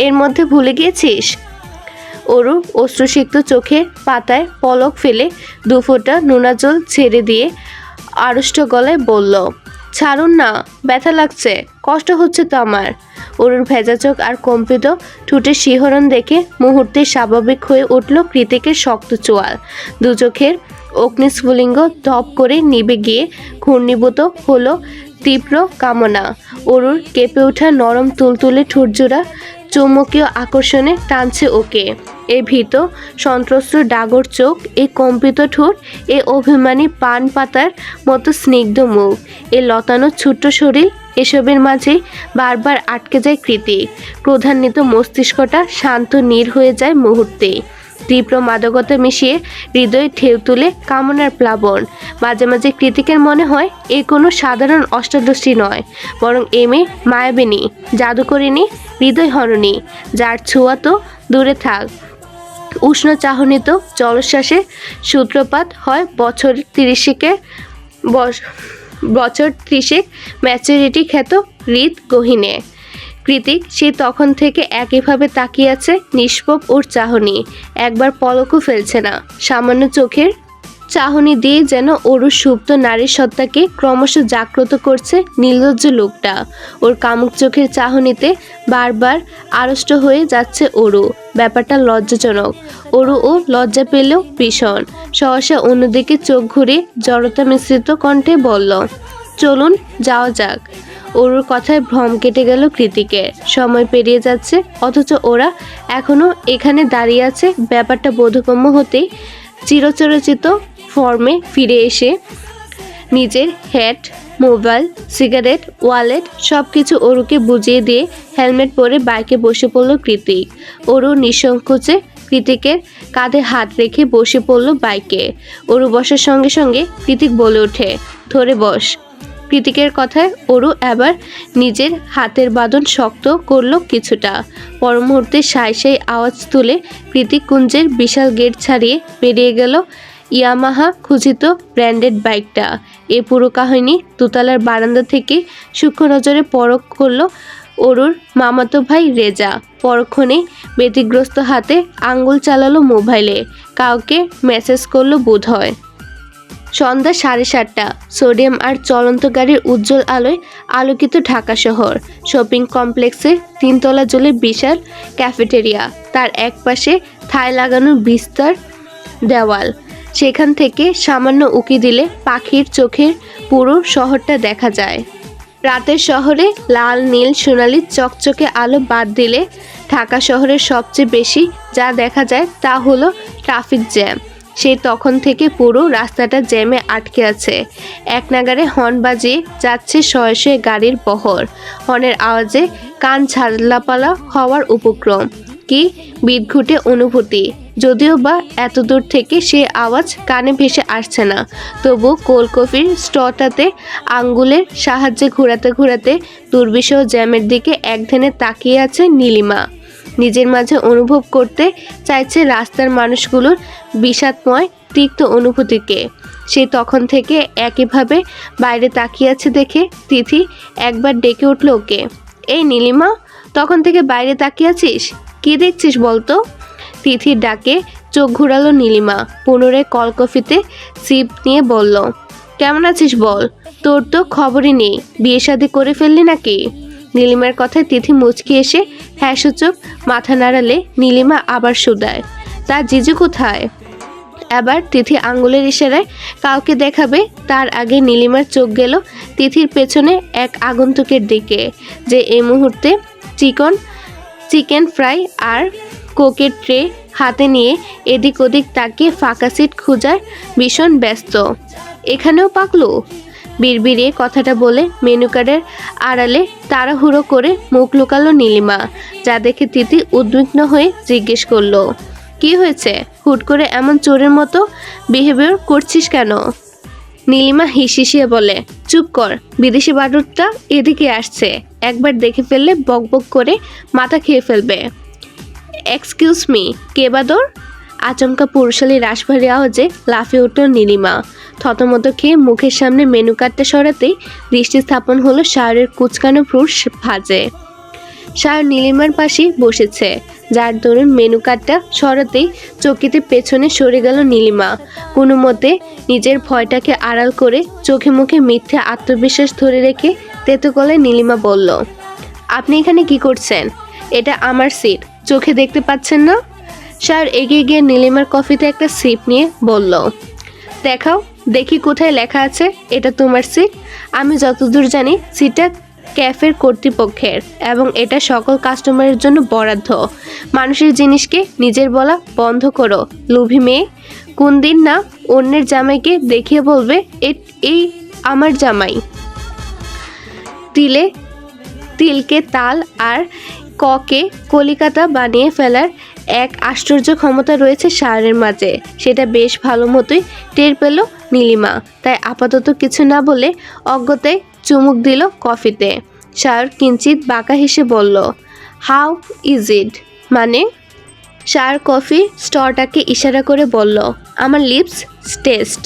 এর মধ্যে ভুলে গিয়েছিস? অরু অশ্রুসিক্ত চোখের পাতায় পলক ফেলে দুফোঁটা নোনা জল ছেড়ে দিয়ে আড়ষ্ট গলায় বলল, ছাড়ুন না, ব্যথা লাগছে, কষ্ট হচ্ছে তো আমার। অরুর ভেজা চোখ আর কম্পিত ঠোঁটের শিহরণ দেখে মুহূর্তে স্বাভাবিক হয়ে উঠল কৃতিকের শক্ত চোয়াল। দু চোখের অগ্নিস্ফুলিঙ্গ ধপ করে নিভে গিয়ে ঘূর্ণীভূত হলো তীব্র কামনা। অরুর কেঁপে ওঠা নরম তুলতুলে ঠোঁটজোড়া চৌম্বকীয় আকর্ষণে টানছে ওকে। এ ভীত সন্ত্রস্ত ডাগর চোখ, এ কম্পিত ঠোঁট, এ অভিমানী পান পাতার মতো স্নিগ্ধ মুখ, এ লতানো ছোট্ট শরীর, এসবের মাঝে বারবার আটকে যায় কৃতিক। ক্রোধান্বিত মস্তিষ্কটা শান্ত নীর হয়ে যায় মুহূর্তেই। তীব্র মাদকতা মিশিয়ে হৃদয়ে ঢেউ তুলে কামনার প্লাবন। মাঝে মাঝে কৃতিকের মনে হয় এ কোনো সাধারণ অষ্টাদশী নয়, বরং এ মেয়ে মায়াবিনী, জাদুকরিনী, হৃদয় হরণী, যার ছোঁয়া তো দূরে থাক, উষ্ণ চাহনিত জলশ্বাসে সূত্রপাত হয় বছর 30 ম্যাচুরিটি খ্যাত হৃদ গহীনে। কৃতিক সে তখন থেকে একইভাবে তাকিয়ে আছে, নিষ্পাপ ওর চাহনি, একবার পলকও ফেলছে না। সামান্য চোখের চাহনি দিয়ে যেন ওর সুপ্ত নারীর সত্তাকে ক্রমশ জাগ্রত করছে নির্লজ্জ লোকটা। ওর কামুক চোখের চাহনিতে বারবার আড়ষ্ট হয়ে যাচ্ছে ওরু। ব্যাপারটা লজ্জাজনক। ওরু ও লজ্জা পেলেও ভীষণ। সহসা অন্যদিকে চোখ ঘুরে জড়তা মিশ্রিত কণ্ঠে বলল, চলুন যাওয়া যাক। ওরুর কথায় ভ্রম কেটে গেল কৃতিকের। সময় পেরিয়ে যাচ্ছে, অথচ ওরা এখনো এখানে দাঁড়িয়ে আছে। ব্যাপারটা বোধগম্য হতেই চিরচরিত ফর্মে ফিরে এসে নিজের হ্যাট, মোবাইল, সিগারেট, ওয়ালেট সব কিছু ওরুকে বুঝিয়ে দিয়ে হেলমেট পরে বাইকে বসে পড়ল কৃতিক। ওরু নিঃসংকোচে কৃতিকের কাঁধে হাত রেখে বসে পড়ল বাইকে। ওরু বসার সঙ্গে সঙ্গে কৃতিক বলে ওঠে, ধরে বস। কৃতিকের কথায় ওরু এবার নিজের হাতের বাঁধন শক্ত করলো কিছুটা। পর মুহূর্তে সাই সাই আওয়াজ তুলে কৃতিক কুঞ্জের বিশাল গেট ছাড়িয়ে বেরিয়ে গেল ইয়ামাহা খুঁজিত ব্র্যান্ডেড বাইকটা। এ পুরো কাহিনী দোতলার বারান্দা থেকে সূক্ষ্ম নজরে পরখ করলো ওরুর মামাতো ভাই রেজা। পরক্ষণে ব্যতিগ্রস্ত হাতে আঙ্গুল চালালো মোবাইলে, কাউকে মেসেজ করলো বোধ হয়। সন্ধ্যা 7:30। সোডিয়াম আর চলন্ত গাড়ির উজ্জ্বল আলোয় আলোকিত ঢাকা শহর। শপিং কমপ্লেক্সে 3 তলা জুড়ে বিশাল ক্যাফেটেরিয়া, তার একপাশে থাই লাগানো বিস্তর দেওয়াল। সেখান থেকে সামান্য উকি দিলে পাখির চোখের পুরো শহরটা দেখা যায়। রাতের শহরে লাল, নীল, সোনালি চকচকে আলো বাদ দিলে ঢাকা শহরের সবচেয়ে বেশি যা দেখা যায় তা হলো ট্রাফিক জ্যাম। সেই তখন থেকে পুরো রাস্তাটা জ্যামে আটকে আছে। এক নাগারে হর্ন বাজিয়ে যাচ্ছে শয়ে শয়ে গাড়ির বহর। হর্নের আওয়াজে কান ঝালাপালা হওয়ার উপক্রম। কি বিদঘুটে অনুভূতি! যদিও বা এত দূর থেকে সে আওয়াজ কানে ভেসে আসছে না, তবু কোল্ড কফির স্টলটাতে আঙ্গুলের সাহায্যে ঘোরাতে ঘোরাতে দুর্বিষহ জ্যামের দিকে একধ্যানে তাকিয়ে আছে নীলিমা। নিজের মাঝে অনুভব করতে চাইছে রাস্তার মানুষগুলোর বিষাদময় তিক্ত অনুভূতিকে। সে তখন থেকে একইভাবে বাইরে তাকিয়ে আছে দেখে তিথি একবার ডেকে উঠল ওকে, এই নীলিমা, তখন থেকে বাইরে তাকিয়ে আছিস, কি দেখছিস বলতো? তিথির ডাকে চোখ ঘুরালো নীলিমা। পুনরায় কল কফিতে সিপ নিয়ে বলল, কেমন আছিস বল, তোর তো খবরই নেই, বিয়ে শাদী করে ফেললি নাকি? নীলিমার কথায় তিথি মুচকি এসে হ্যাঁ সূচক মাথা নাড়ালে নীলিমা আবার শুধায়, তার জিজু কোথায়? এবার তিথি আঙ্গুলের ইশারায় কাউকে দেখাবে তার আগে নীলিমার চোখ গেল তিথির পেছনে এক আগন্তুকের দিকে, যে এই মুহূর্তে চিকেন ফ্রাই আর কোকের ট্রে হাতে নিয়ে এদিক ওদিক তাকিয়ে ফাঁকা সিট খোঁজার ভীষণ ব্যস্ত। এখানেও পাকলু? বিড়বিড়িয়ে কথাটা বলে মেনু কার্ডের আড়ালে তাড়াহুড়ো করে মুখ লুকালো নীলিমা, যা দেখে তিথি উদ্বিগ্ন হয়ে জিজ্ঞেস করলো, কি হয়েছে? হুট করে এমন চোরের মতো বিহেভিয়ার করছিস কেন? নীলিমা হিসিয়ে বলে, চুপ কর, বিদেশি বাদুড়টা এদিকে আসছে, একবার দেখে ফেললে বকবক করে মাথা খেয়ে ফেলবে। এক্সকিউজ মি, কে বাদর? আচমকা পুরুষালী রাশভারী আওয়াজে লাফিয়ে উঠল নীলিমা। থতমত খেয়ে মুখের সামনে মেনু কার্ডটা সরাতেই দৃষ্টি স্থাপন হলো শায়রের কুচকানো ভ্রুর ভাঁজে। শায়র নীলিমার পাশেই বসেছে, যার দরুন মেনু কার্ডটা সরাতেই চকিতে পেছনে সরে গেল নীলিমা। কোনো মতে নিজের ভয়টাকে আড়াল করে চোখে মুখে মিথ্যে আত্মবিশ্বাস ধরে রেখে তেতো গলায় নীলিমা বলল, আপনি এখানে কি করছেন? এটা আমার সিট, চোখে দেখতে পাচ্ছেন না? শায়র এগিয়ে গিয়ে নীলিমার কফিতে একটা সিপ নিয়ে বলল, দেখাও দেখি কোথায় লেখা আছে এটা তোমার সিট। আমি যতদূর জানি সিটটা ক্যাফের কর্তৃপক্ষের এবং এটা সকল কাস্টমারের জন্য বরাদ্দ। মানুষের জিনিসকে নিজের বলা বন্ধ করো, লোভী মেয়ে। কোন দিন না অন্যের জামাইকে দেখিয়ে বলবে এই আমার জামাই। তিলকে তাল আর ককে কলিকাতা বানিয়ে ফেলার এক আশ্চর্য ক্ষমতা রয়েছে সায়রের মাঝে। সেটা বেশ ভালো মতোই টের পেল নীলিমা। তাই আপাতত কিছু না বলে অজ্ঞতায় চুমুক দিল কফিতে। সায়র কিঞ্চিত বাঁকা হেসে বলল, হাউ ইজ ইট? মানে? সায়র কফি স্টরটাকে ইশারা করে বলল, আমার লিপস টেস্ট।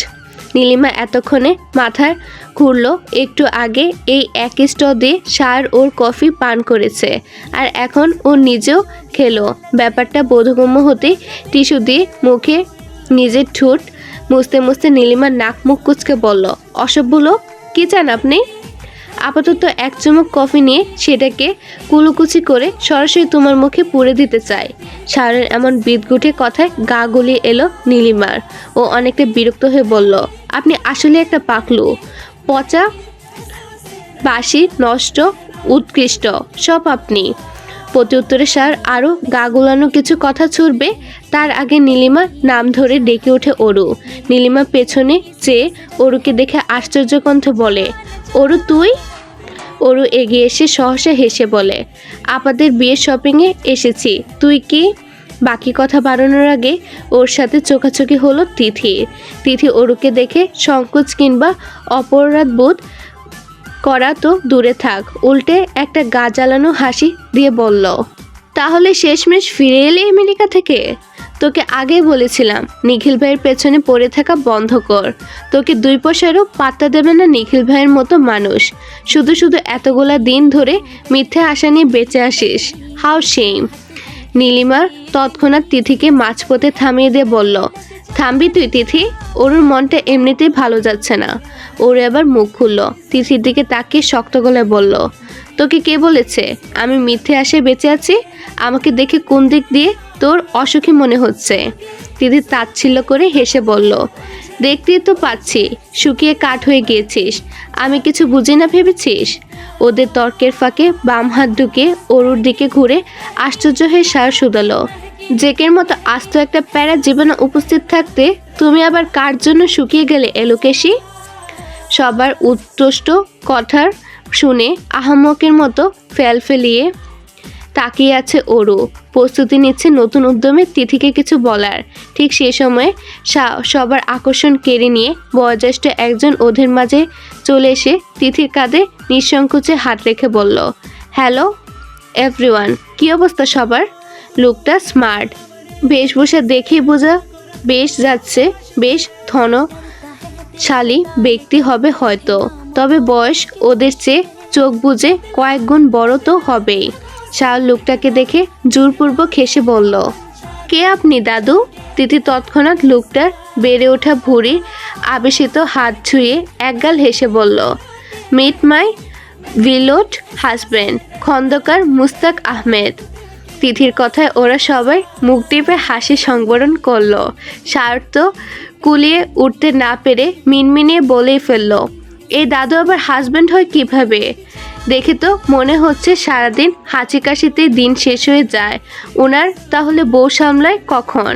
নীলিমা এতক্ষণে মাথার ঘুরল। একটু আগে এই একই স্টল দিয়ে সায়র ওর কফি পান করেছে, আর এখন ও নিজেও খেলো। ব্যাপারটা বোধগম্য হতেই টিস্যু দিয়ে মুখে নিজের ঠোঁট মুছতে মুছতে নীলিমার নাক মুখ কুচকে বলল, অসভ্য লোক, কী চান আপনি? আপাতত এক চুমুক কফি নিয়ে সেটাকে কুলুকুচি করে সরাসরি তোমার মুখে পুরে দিতে চাই। সায়রের এমন বিদঘুটে কথায় গা গুলিয়ে এলো নীলিমার। ও অনেকটা বিরক্ত হয়ে বলল, আপনি আসলে একটা পাকলু, পচা, বাসি, নষ্ট, উৎকৃষ্ট, সব আপনি। প্রতি উত্তরে সায়র আরও গা গুলানো কিছু কথা ছুড়বে, তার আগে নীলিমার নাম ধরে ডেকে ওঠে অরু। নীলিমা পেছনে চেয়ে অরুকে দেখে আশ্চর্য কণ্ঠে বলে, অরু তুই? অরু এগিয়ে এসে সহসা হেসে বলে, আপাদের বিয়ের শপিংয়ে এসেছি, তুই কি? বাকি কথা বাড়ানোর আগে ওর সাথে চোখাচোখি হলো তিথির। তিথি অরুকে দেখে সংকোচ কিংবা অপরাধবোধ করা তো দূরে থাক, উল্টে একটা গা জ্বালানো হাসি দিয়ে বলল, তাহলে শেষমেশ ফিরে এলে আমেরিকা থেকে? তোকে আগেই বলেছিলাম নিখিল ভাইয়ের পেছনে পড়ে থাকা বন্ধ কর। তোকে 2 পয়সারও পাত্তা দেবে না নিখিল ভাইয়ের মতো মানুষ। শুধু শুধু এতগুলা দিন ধরে মিথ্যে আশা নিয়ে বেঁচে আসিস। How shame. নীলিমার তৎক্ষণাৎ তিথিকে মাঝপথে থামিয়ে দিয়ে বলল, থামবি তুই তিথি? ওর মনটা এমনিতেই ভালো যাচ্ছে না। ওর আবার মুখ খুলল, তিথির দিকে তাকিয়ে শক্ত গলায় বলল, তোকে কে বলেছে আমি মিথ্যে আশায় বেঁচে আছি? আমাকে দেখে কোন দিক দিয়ে তোর অসুখী মনে হচ্ছে? তিথি তাচ্ছিল্য করে হেসে বলল, দেখতেই তো পাচ্ছি শুকিয়ে কাঠ হয়ে গিয়েছিস। আমি কিছু বুঝি না ভেবেছিস? ওদের তর্কের ফাঁকে বাম হাত ঢুকে অরুর দিকে ঘুরে আশ্চর্য হয়ে সায়র শুধালো, জেকের মতো আস্ত একটা প্যারা জীবনে উপস্থিত থাকতে তুমি আবার কার জন্য শুকিয়ে গেলে এলোকেশি? সবার উৎকৃষ্ট কথার শুনে আহাম্মকের মতো ফেলিয়ে তাকিয়ে আছে অরু, প্রস্তুতি নিচ্ছে নতুন উদ্যমে তিথিকে কিছু বলার। ঠিক সেই সময় সবার আকর্ষণ কেড়ে নিয়ে বয়োজ্যেষ্ঠ একজন ওদের মাঝে চলে এসে তিথির কাঁধে নিঃসংকোচে হাত রেখে বলল, হ্যালো এভরিওয়ান, কী অবস্থা সবার? লুকটা স্মার্ট, বেশভূষা দেখেই বোঝা বেশ যাচ্ছে বেশ ধনশালী ব্যক্তি হবে হয়তো, তবে বয়স ওদের চেয়ে চোখ বুজে কয়েক গুণ বড় তো হবেই। শাল লোকটাকে দেখে জোরপূর্বক হেসে বলল, কে আপনি দাদু? তিথি তৎক্ষণাৎ লোকটার বেড়ে ওঠা ভুঁড়ি আবেশিত হাত ছুঁয়ে একগাল হেসে বলল, meet my beloved husband Khandaker Mushtaq Ahmed. তিথির কথায় ওরা সবাই মুখ টিপে হাসি সংবরণ করলো। শায়র তো কুলিয়ে উঠতে না পেরে মিনমিনিয়ে বলেই ফেলল, এই দাদু আবার হাজব্যান্ড হয় কিভাবে? দেখে তো মনে হচ্ছে সারাদিন হাঁচি কাশিতেই দিন শেষ হয়ে যায়। ওনার তাহলে বউ সামলায় কখন?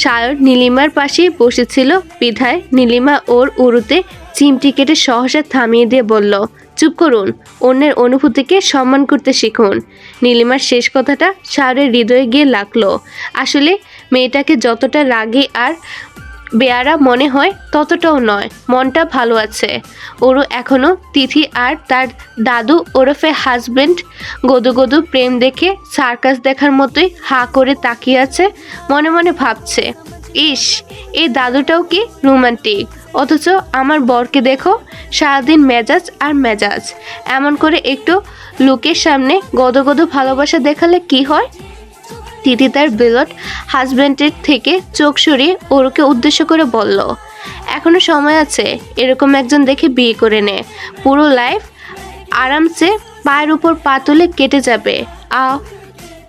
শায়র নীলিমার পাশেই বসেছিল বিধায় নীলিমা ওর উড়ুতে চিমটি কেটে সহসা থামিয়ে দিয়ে বলল, চুপ করুন, অন্যের অনুভূতিকে সম্মান করতে শিখুন। নীলিমার শেষ কথাটা শায়রের হৃদয়ে গিয়ে লাগলো। আসলে মেয়েটাকে যতটা রাগী আর বেয়ারা মনে হয় ততটাও নয়, মনটা ভালো আছে। ওরও এখনও তিথি আর তার দাদু ওরফে হাজব্যান্ড গদু প্রেম দেখে সার্কাস দেখার মতোই হা করে তাকিয়ে আছে। মনে মনে ভাবছে, ইস, এই দাদুটাও কি রোমান্টিক, অথচ আমার বরকে দেখো সারাদিন মেজাজ আর মেজাজ। এমন করে একটু লোকের সামনে গদগদ ভালোবাসা দেখালে কি হয়? তিথি তার বেলট হাজব্যান্ডের থেকে চোখ সরিয়ে ওরকে উদ্দেশ্য করে বলল, এখনো সময় আছে, এরকম একজন দেখে বিয়ে করে নে, পুরো লাইফ আরামসে পায়ের উপর পা তুলে কেটে যাবে।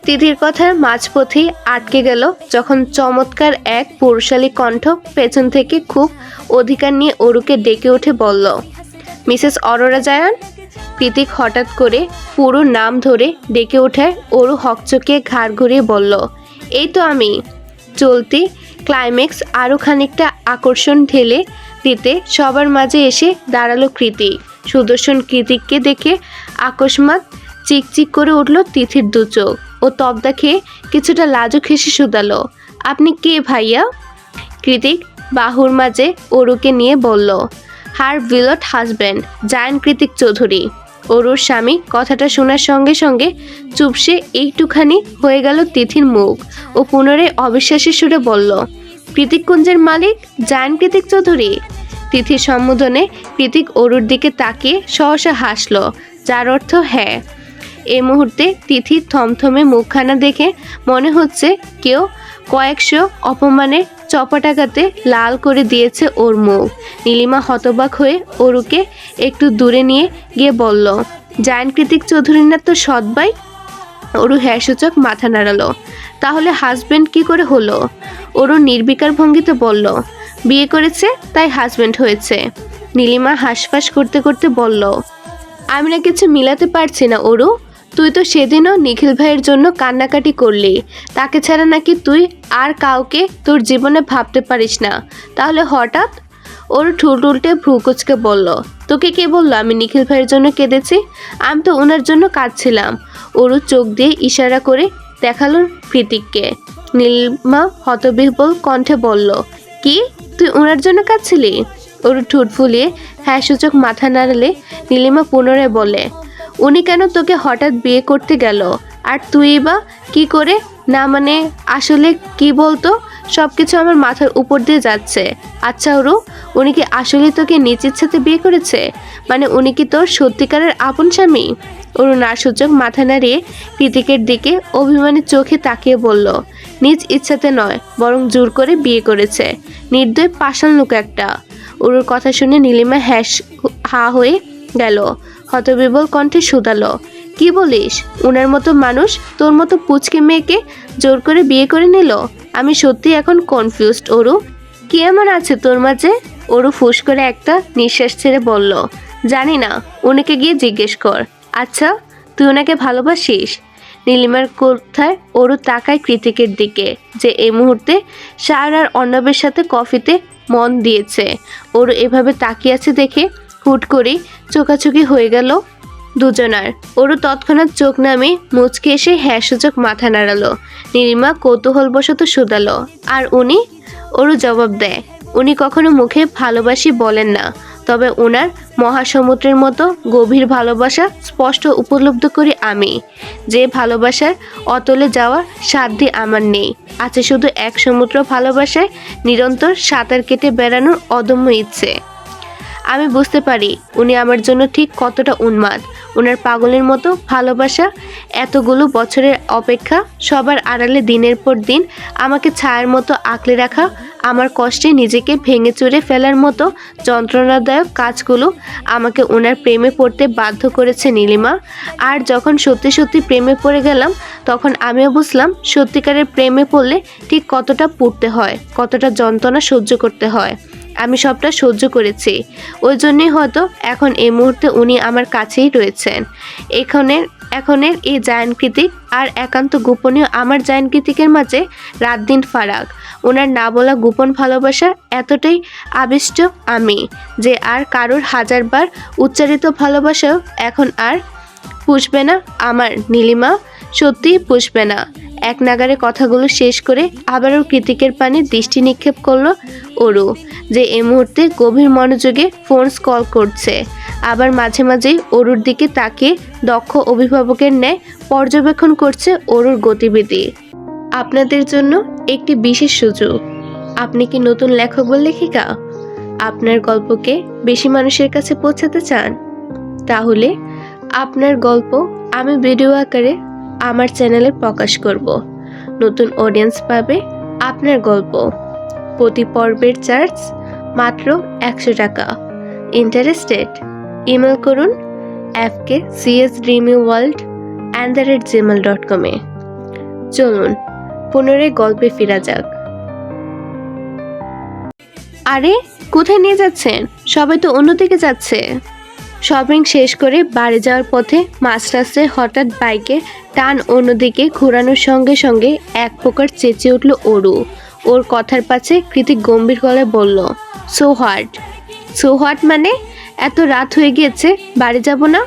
তিথির কথার মাঝপথেই আটকে গেল যখন চমৎকার এক পুরুষালী কণ্ঠ পেছন থেকে খুব অধিকার নিয়ে অরুকে ডেকে উঠে বলল, মিসেস অরোরা জায়ান। প্রীতিক হঠাৎ করে পুরো নাম ধরে ডেকে ওঠায় অরু হকচকিয়ে ঘাড় ঘুরিয়ে বলল, এই তো আমি। চলতি ক্লাইম্যাক্স আরও খানিকটা আকর্ষণ ঢেলে দিতে সবার মাঝে এসে দাঁড়ালো কৃতিক। সুদর্শন কৃতিককে দেখে আকস্মাৎ চিকচিক করে উঠল তিথির দু চোখ। ও তবদা খেয়ে কিছুটা লাজুক হেসে শুধালো, আপনি কে ভাইয়া? কৃতিক বাহুর মাঝে অরুকে নিয়ে বলল, হার ভিলট হাজব্যান্ড জায়ান্ট কৃতিক চৌধুরী। অরুর স্বামী কথাটা শোনার সঙ্গে সঙ্গে চুপসে একটুখানি হয়ে গেল তিথির মুখ। ও পুনরায় অবিশ্বাসী সুরে বলল, কৃতিক কুঞ্জের মালিক জায়ান্ট কৃতিক চৌধুরী? তিথির সম্বোধনে কৃতিক অরুর দিকে তাকিয়ে সহসা হাসল, যার অর্থ হ্যাঁ। এই মুহূর্তে তিথির থমথমে মুখখানা দেখে মনে হচ্ছে কেউ কয়েকশো অপমানের চপাটাঘাতে লাল করে দিয়েছে ওর মুখ। নীলিমা হতবাক হয়ে অরুকে একটু দূরে নিয়ে গিয়ে বলল, জায়ান্ট কৃতিক চৌধুরী না তো সৎ ভাই? অরু হ্যাঁ সূচক মাথা নাড়ালো। তাহলে হাজবেন্ড কি করে হলো? অরু নির্বিকার ভঙ্গিতে বলল, বিয়ে করেছে তাই হাজবেন্ড হয়েছে। নীলিমা হাঁসফাঁস করতে করতে বলল, আমি না কিছু মিলাতে পারছি না অরু। তুই তো সেদিনও নিখিল ভাইয়ের জন্য কান্নাকাটি করলি, তাকে ছাড়া নাকি তুই আর কাউকে তোর জীবনে ভাবতে পারিস না, তাহলে হঠাৎ? ওর ঠোঁট উল্টে ভ্রু কুচকে বলল, তোকে কে বললো আমি নিখিল ভাইয়ের জন্য কেঁদেছি? আমি তো ওনার জন্য কাঁদছিলাম। ওর চোখ দিয়ে ইশারা করে দেখালো কৃতিককে। নীলিমা হতবিহ্বল কণ্ঠে বলল, কি তুই ওনার জন্য কাঁদছিলি? ওর ঠোঁট ফুলিয়ে হ্যাঁ সূচক মাথা নাড়ালে নীলিমা পুনরায় বলে, উনি কেন তোকে হঠাৎ বিয়ে করতে গেল? আর তুই বা কি করে? না মানে আসলে কি বলতো, সব কিছু আমার মাথার উপর দিয়ে যাচ্ছে। আচ্ছা ওরু, উনি কি আসলে তোকে নিজ ইচ্ছাতে বিয়ে করেছে? মানে উনি কি তোর সত্যিকারের আপন স্বামী? অরু নাসূচক মাথা নাড়িয়ে কৃতিকের দিকে অভিমানী চোখে তাকিয়ে বলল, নিজ ইচ্ছাতে নয়, বরং জোর করে বিয়ে করেছে। নির্দয় পাষাণ লোক একটা। অরুর কথা শুনে নীলিমা হা হয়ে গেল। হতবিবল কণ্ঠে শুধালো, কি বলিস? উনার মতো মানুষ তোর মতো পুচকে মেয়েকে জোর করে বিয়ে করে নিল? আমি সত্যি এখন কনফিউজড অরু। কি এমন আছে তোর মাঝে? অরু ফুস করে একটা নিঃশ্বাস ছেড়ে বলল, জানি না, উনাকে গিয়ে জিজ্ঞেস কর। আচ্ছা তুই ওনাকে ভালোবাসিস? নীলিমার কথায় অরু তাকায় কৃতিকের দিকে, যে এই মুহূর্তে সার আর অর্ণবের সাথে কফিতে মন দিয়েছে। অরু এভাবে তাকিয়ে আছে দেখে হুট করে চোখাচোখি হয়ে গেল দুজনার। অরু তৎক্ষণাৎ চোখ নামে মুচকে এসে হ্যাঁ সূচক মাথা নাড়ালো। নীলিমা কৌতূহলবশত শুধালো, আর উনি? অরু জবাব দেয়, উনি কখনো মুখে ভালোবাসি বলেন না, তবে ওনার মহাসমুদ্রের মতো গভীর ভালোবাসা স্পষ্ট উপলব্ধ করি আমি। যে ভালোবাসার অতলে যাওয়ার সাধ্য আমার নেই, আছে শুধু এক সমুদ্র ভালোবাসায় নিরন্তর সাঁতার কেটে বেড়ানোর অদম্য ইচ্ছে। আমি বুঝতে পারি উনি আমার জন্য ঠিক কতটা উন্মাদ। ওনার পাগলের মতো ভালোবাসা, এতগুলো বছরের অপেক্ষা, সবার আড়ালে দিনের পর দিন আমাকে ছায়ার মতো আঁকড়ে রাখা, আমার কষ্টে নিজেকে ভেঙে চুরে ফেলার মতো যন্ত্রণাদায়ক কাজগুলো আমাকে ওনার প্রেমে পড়তে বাধ্য করেছে নীলিমা। আর যখন সত্যি সত্যি প্রেমে পড়ে গেলাম, তখন আমিও বুঝলাম সত্যিকারের প্রেমে পড়লে ঠিক কতটা পড়তে হয়, কতটা যন্ত্রণা সহ্য করতে হয়। আমি সবটা সহ্য করেছি। ওই জন্যই হয়তো এখন এই মুহূর্তে উনি আমার কাছেই রয়েছেন। এখনের এই জায়ান্ট কৃতিক আর একান্ত গোপনীয় আমার জায়ান্ট কৃতিকের মাঝে রাত দিন ফারাক। ওনার না বলা গোপন ভালোবাসা এতটাই আবিষ্ট আমি, যে আর কারোর হাজারবার উচ্চারিত ভালোবাসাও এখন আর পুষবে না আমার। নীলিমা, সত্যিই পুষবে না। এক নাগারে কথাগুলো শেষ করে আবারও কৃতিকের পানে দৃষ্টি নিক্ষেপ করলো অরু, যে এই মুহূর্তে গভীর মনোযোগে ফোন কল করছে। আবার মাঝে মাঝেই অরুর দিকে তাকিয়ে দক্ষ অভিভাবকের ন্যায় পর্যবেক্ষণ করছে অরুর গতিবিধি। আপনাদের জন্য একটি বিশেষ সুযোগ। আপনি কি নতুন লেখক বা লেখিকা? আপনার গল্পকে বেশি মানুষের কাছে পৌঁছাতে চান? তাহলে আপনার গল্প আমি ভিডিও আকারে আমার চ্যানেলে প্রকাশ করব। নতুন অডিয়েন্স পাবে আপনার গল্প। প্রতি পর্বের চার্জ মাত্র 100 টাকা। ইন্টারেস্টেড? ইমেল করুন fkcsdreamyworld@gmail.com এ। চলুন পুনরায় গল্পে ফেরা যাক। আরে কোথায় নিয়ে যাচ্ছেন? সবাই তো অন্যদিকে যাচ্ছে। শপিং শেষ করে বাড়ি যাওয়ার পথে মাঝ রাস্তায় হঠাৎ বাইকে টান অন্যদিকে ঘোরানোর সঙ্গে সঙ্গে এক প্রকার চেঁচিয়ে উঠল অরু। ওর কথার পাছে কৃতিক গম্ভীর গলায় বলল, সো হোয়াট? সো হোয়াট মানে? এত রাত হয়ে গিয়েছে, বাড়ি যাব না?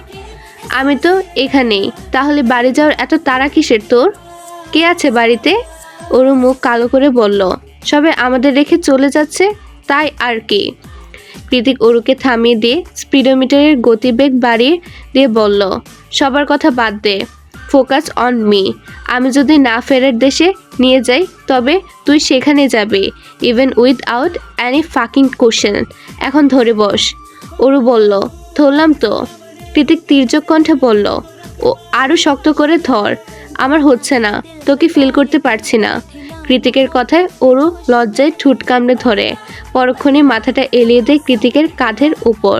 আমি তো এখানেই। তাহলে বাড়ি যাওয়ার এত তাড়া কিসের তোর? কে আছে বাড়িতে? ওরু মুখ কালো করে বলল, সবে আমাদের রেখে চলে যাচ্ছে, তাই আর কি। কৃতিক অরুকে থামিয়ে দিয়ে স্পিডোমিটারের গতিবেগ বাড়িয়ে দিয়ে বলল, সবার কথা বাদ দে, ফোকাস অন মি। আমি যদি না ফেরার দেশে নিয়ে যাই তবে তুই সেখানে যাবি, even without any fucking question. এখন ধরে বস। অরু বলল, ধরলাম তো। কৃতিক তির্যক কণ্ঠে বলল, ও আরও শক্ত করে ধর। আমার হচ্ছে না, তোকে ফিল করতে পারছি না। কৃতিকের কথায় অরু লজ্জায় ঠুট কামড়ে ধরে, পরক্ষণে মাথাটা এলিয়ে দেয় কৃতিকের কাঁধের উপর।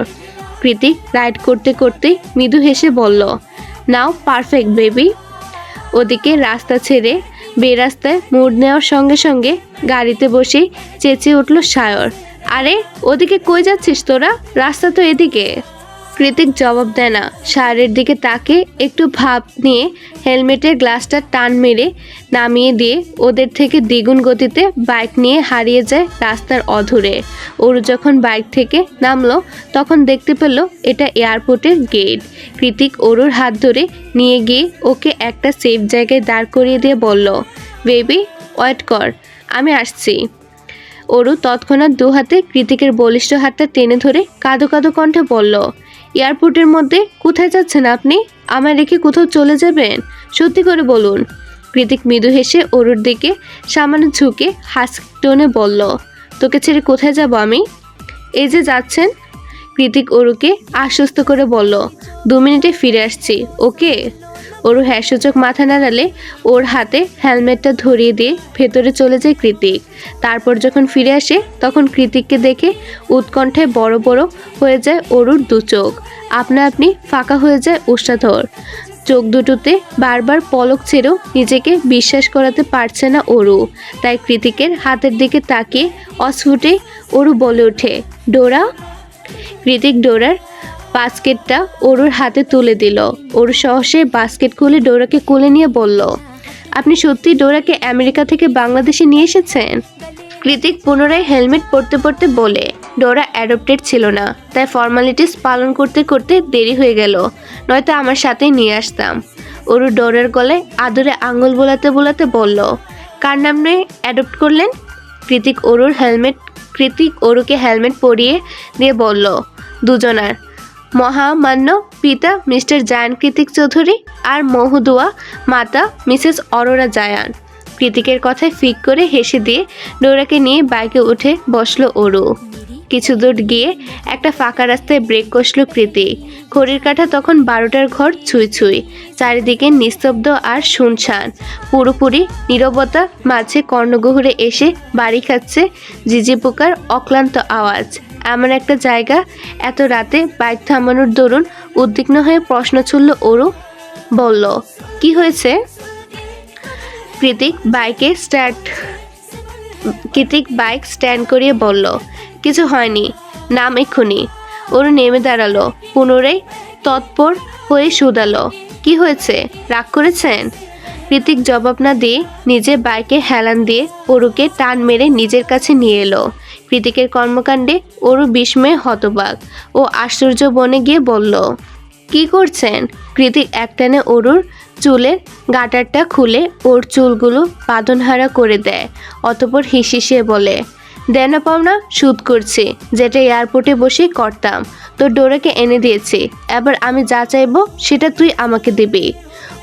কৃতিক রাইড করতে করতে মৃদু হেসে বলল, নাও পারফেক্ট বেবি। ওদিকে রাস্তা ছেড়ে বেরাস্তায় মোড় নেওয়ার সঙ্গে সঙ্গে গাড়িতে বসেই চেঁচিয়ে উঠল সায়র, আরে ওদিকে কই যাচ্ছিস তোরা? রাস্তা তো এদিকে। কৃতিক জবাব দেয় না, সায়রের দিকে তাকে একটু ভাব নিয়ে হেলমেটের গ্লাসটা টান মেরে নামিয়ে দিয়ে ওদের থেকে দ্বিগুণ গতিতে বাইক নিয়ে হারিয়ে যায় রাস্তার অধরে। ওরু যখন বাইক থেকে নামলো তখন দেখতে পেল এটা এয়ারপোর্টের গেট। কৃতিক অরুর হাত ধরে নিয়ে গিয়ে ওকে একটা সেফ জায়গায় দাঁড় করিয়ে দিয়ে বলল, বেবি ওয়েট কর, আমি আসছি। অরু তৎক্ষণাৎ দু হাতে কৃতিকের বলিষ্ঠ হাতটা টেনে ধরে কাঁদো কাঁদো কণ্ঠে বলল, এয়ারপোর্টের মধ্যে কোথায় যাচ্ছেন আপনি? আমায় রেখে কোথাও চলে যাবেন? সত্যি করে বলুন। কৃতিক মৃদু হেসে অরুর দিকে সামান্য ঝুঁকে হাসি টোনে বলল, তোকে ছেড়ে কোথায় যাব আমি? এই যে যাচ্ছেন। কৃতিক অরুকে আশ্বস্ত করে বলল, 2 মিনিটে ফিরে আসছি, ওকে? অরু হ্যাসূচক মাথা নাড়ালে ওর হাতে হেলমেটটা ধরিয়ে দিয়ে ভেতরে চলে যায় কৃতিক। তারপর যখন ফিরে আসে তখন কৃতিককে দেখে উৎকণ্ঠায় বড় বড় হয়ে যায় অরুর 2 চোখ, আপনা আপনি ফাঁকা হয়ে যায় উষ্টাধর। চোখ দুটোতে বারবার পলক ছেড়েও নিজেকে বিশ্বাস করাতে পারছে না অরু। তাই কৃতিকের হাতের দিকে তাকিয়ে অস্ফুটে অরু বলে ওঠে, ডোরা। কৃতিক ডোরার বাস্কেটটা অরুর হাতে তুলে দিল। অরু সহসে বাস্কেট খুলে ডোরাকে কোলে নিয়ে বলল, আপনি সত্যি ডোরাকে আমেরিকা থেকে বাংলাদেশে নিয়ে এসেছেন? কৃতিক পুনরায় হেলমেট পরতে পরতে বলে, ডোরা অ্যাডপ্টেড ছিল না, তাই ফর্মালিটিস পালন করতে করতে দেরি হয়ে গেল, নয়তো আমার সাথেই নিয়ে আসতাম। অরু ডোরার গলায় আদরে আঙুল বোলাতে বোলাতে বলল, কার নামে অ্যাডপ্ট করলেন? কৃতিক অরুকে হেলমেট পরিয়ে দিয়ে বলল, দুজনার। মহামান্য পিতা মিস্টার জায়ান কৃতিক চৌধুরী আর মহুদুয়া মাতা মিসেস অরোরা জায়ান। কৃতিকের কথায় ফিক করে হেসে দিয়ে ডোরাকে নিয়ে বাইকে উঠে বসলো অরু। কিছু দূর গিয়ে একটা ফাঁকা রাস্তায় ব্রেক কষলো কৃতিক। ঘড়ির কাঁটা তখন 12টার ঘর ছুঁই ছুঁই। চারিদিকে নিস্তব্ধ আর শুনশান। পুরোপুরি নীরবতা মাঝে কর্ণগহ্বরে এসে বাড়ি খাচ্ছে ঝিঝি পোকার অক্লান্ত আওয়াজ। এমন একটা জায়গা, এত রাতে বাইক থামানোর দরুন উদ্বিগ্ন হয়ে প্রশ্ন ছুড়ল অরু। বলল, কি হয়েছে? কৃতিক বাইক স্ট্যান্ড করিয়ে বলল, কিছু হয়নি, নাম এক্ষুনি। অরু নেমে দাঁড়ালো, পুনরায় তৎপর হয়ে শুধালো, কি হয়েছে, রাগ করেছেন? কৃতিক জবাব না দিয়ে নিজে বাইকে হেলান দিয়ে অরুকে টান মেরে নিজের কাছে নিয়ে এলো। কৃতিকের কর্মকাণ্ডে অরু বিস্ময়ে হতবাক ও আশ্চর্য বনে গিয়ে বলল, কি করছেন? কৃতিক একটানে অরুর চুলের গাটারটা খুলে ওর চুলগুলো বাঁধনহারা করে দেয়। অতঃপর হিসিয়ে বলে, দেনা পাওনা সুদ করছি, যেটা এয়ারপোর্টে বসেই করতাম। তোর ডোরাকে এনে দিয়েছি, এবার আমি যা চাইবো সেটা তুই আমাকে দিবি।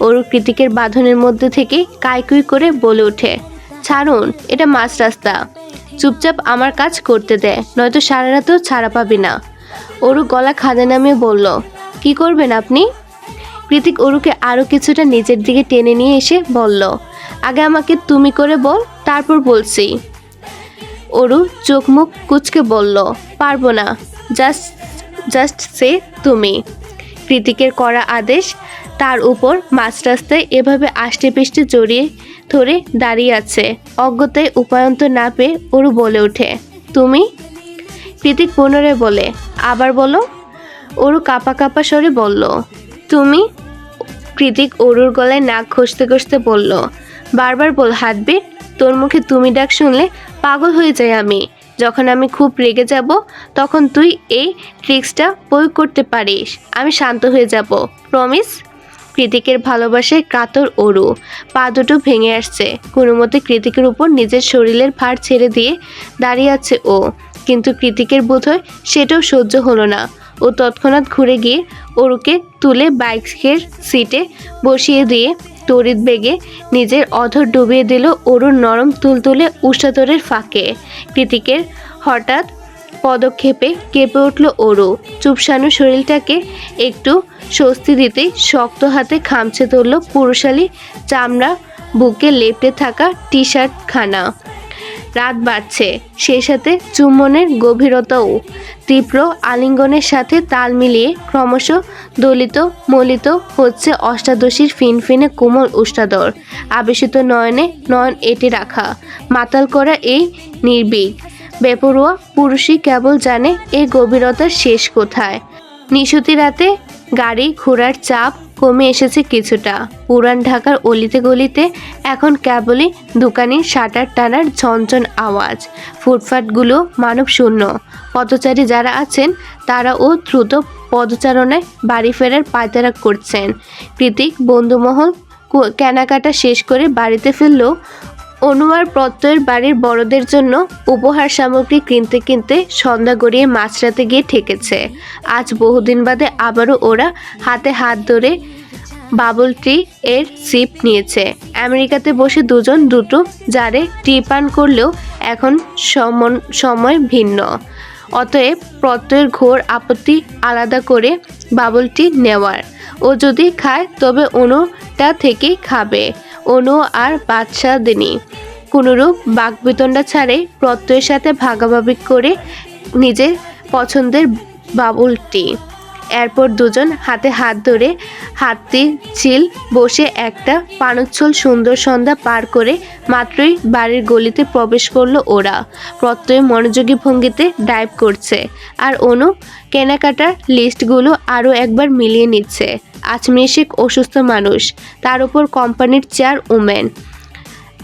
অরু কৃতিকের বাঁধনের মধ্যে থেকে কাইকুই করে বলে ওঠে, ছাড়ুন, এটা মাঝ রাস্তা, চুপচাপ আমার কাজ করতে দেয়, নয়তো সারা রাতেও ছাড়া পাবি না। অরু গলা খাদে নামিয়ে বলল, কি করবেন আপনি? কৃতিক অরুকে আরও কিছুটা নিজের দিকে টেনে নিয়ে এসে বলল, আগে আমাকে তুমি করে বল, তারপর বলছি। অরু চোখ মুখ কুচকে বলল, পারবো না, জাস্ট সে তুমি। কৃতিকের করা আদেশ, তার উপর মাঝ রাস্তায় এভাবে আষ্টে পিষ্টে জড়িয়ে ধরে দাঁড়িয়ে আছে। অজ্ঞতায় উপায়ন্তর না পেয়ে অরু বলে ওঠে, তুমি? কৃতিক পুনরায় বলে, আবার বলো। অরু কাঁপা কাঁপা স্বরে বলল, তুমি। কৃতিক অরুর গলায় নাক ঘষতে ঘষতে বলল, বারবার বল হাঁটবে, তোর মুখে তুমি ডাক শুনলে পাগল হয়ে যাই আমি। যখন আমি খুব রেগে যাব তখন তুই এই ট্রিক্সটা প্রয়োগ করতে পারিস। আমি শান্ত হয়ে যাব, প্রমিস। কৃতিকের ভালোবাসায় কাতর অরু, পা দুটো ভেঙে আসছে। কোনো মতে কৃতিকের উপর নিজের শরীরের ভার ছেড়ে দিয়ে দাঁড়িয়ে আছে ও, কিন্তু কৃতিকের বোধহয় সেটাও সহ্য হলো না। ও তৎক্ষণাৎ ঘুরে গিয়ে অরুকে তুলে বাইকের সিটে বসিয়ে দিয়ে তড়িৎ বেগে নিজের অধর ডুবিয়ে দিল অরুর নরম তুলতুলে উষাদরের ফাঁকে। কৃতিকের হঠাৎ পদক্ষেপে কেঁপে উঠল অরু। চুপসানো শরীরটাকে একটু স্বস্তি দিতেই শক্ত হাতে খামচে ধরল পুরুষালী চামড়া বুকে লেপ্টে থাকা টি শার্ট খানা। রাত বাড়ছে, সেই সাথে চুম্বনের গভীরতাও। তীব্র আলিঙ্গনের সাথে তাল মিলিয়ে ক্রমশ দলিত মলিত হচ্ছে অষ্টাদশীর ফিনফিনে কোমল উষ্টাদর। আবেশিত নয়নে নয়ন এঁটে রাখা, মাতাল করা এই নির্ভীক বেপরোয়া পুরুষই কেবল জানে এই গভীরতার শেষ কোথায়। নিশুতি রাতে গাড়ি ঘোড়ার চাপ কমে এসেছে কিছুটা। পুরান ঢাকার অলিতে গলিতে এখন কেবলই দোকানের শাটার টানার ঝনঝন আওয়াজ। ফুটপাতগুলো মানব শূন্য। পথচারী যারা আছেন তারাও দ্রুত পদচারণায় বাড়ি ফেরার পায়তারা করছেন। কৃতিক বন্ধুমহল কেনাকাটা শেষ করে বাড়িতে ফিরলেও অনুয়ার প্রত্যয়ের বাড়ির বড়দের জন্য উপহার সামগ্রী কিনতে কিনতে সন্ধ্যা গড়িয়ে মাঝরাতে গিয়ে ঠেকেছে। আজ বহুদিন বাদে আবারও ওরা হাতে হাত ধরে বাবল টি এর সিপ নিয়েছে। আমেরিকাতে বসে দুজন দুটো জারে টি পান করলেও এখন সময় ভিন্ন। অতএব প্রত্যয়ের ঘোর আপত্তি আলাদা করে বাবল টি নেওয়ার। ও যদি খায় তবে অনুটা থেকেই খাবে। অনু আর বাদশা দিনী কোনোরূপ বাকবিতণ্ডা ছাড়াই প্রত্যয়ের সাথে ভাগাভাগি করে নিজের পছন্দের বাবল টি। এরপর দুজন হাতে হাত ধরে হাতির ঝিল বসে একটা পানোচ্ছল সুন্দর সন্ধ্যা পার করে মাত্রই বাড়ির গলিতে প্রবেশ করলো ওরা। প্রত্যয় মনোযোগী ভঙ্গিতে ডাইভ করছে আর অনু কেনাকাটার লিস্টগুলো আরও একবার মিলিয়ে নিচ্ছে। আজমির অসুস্থ মানুষ, তার উপর কোম্পানির চেয়ারওম্যান।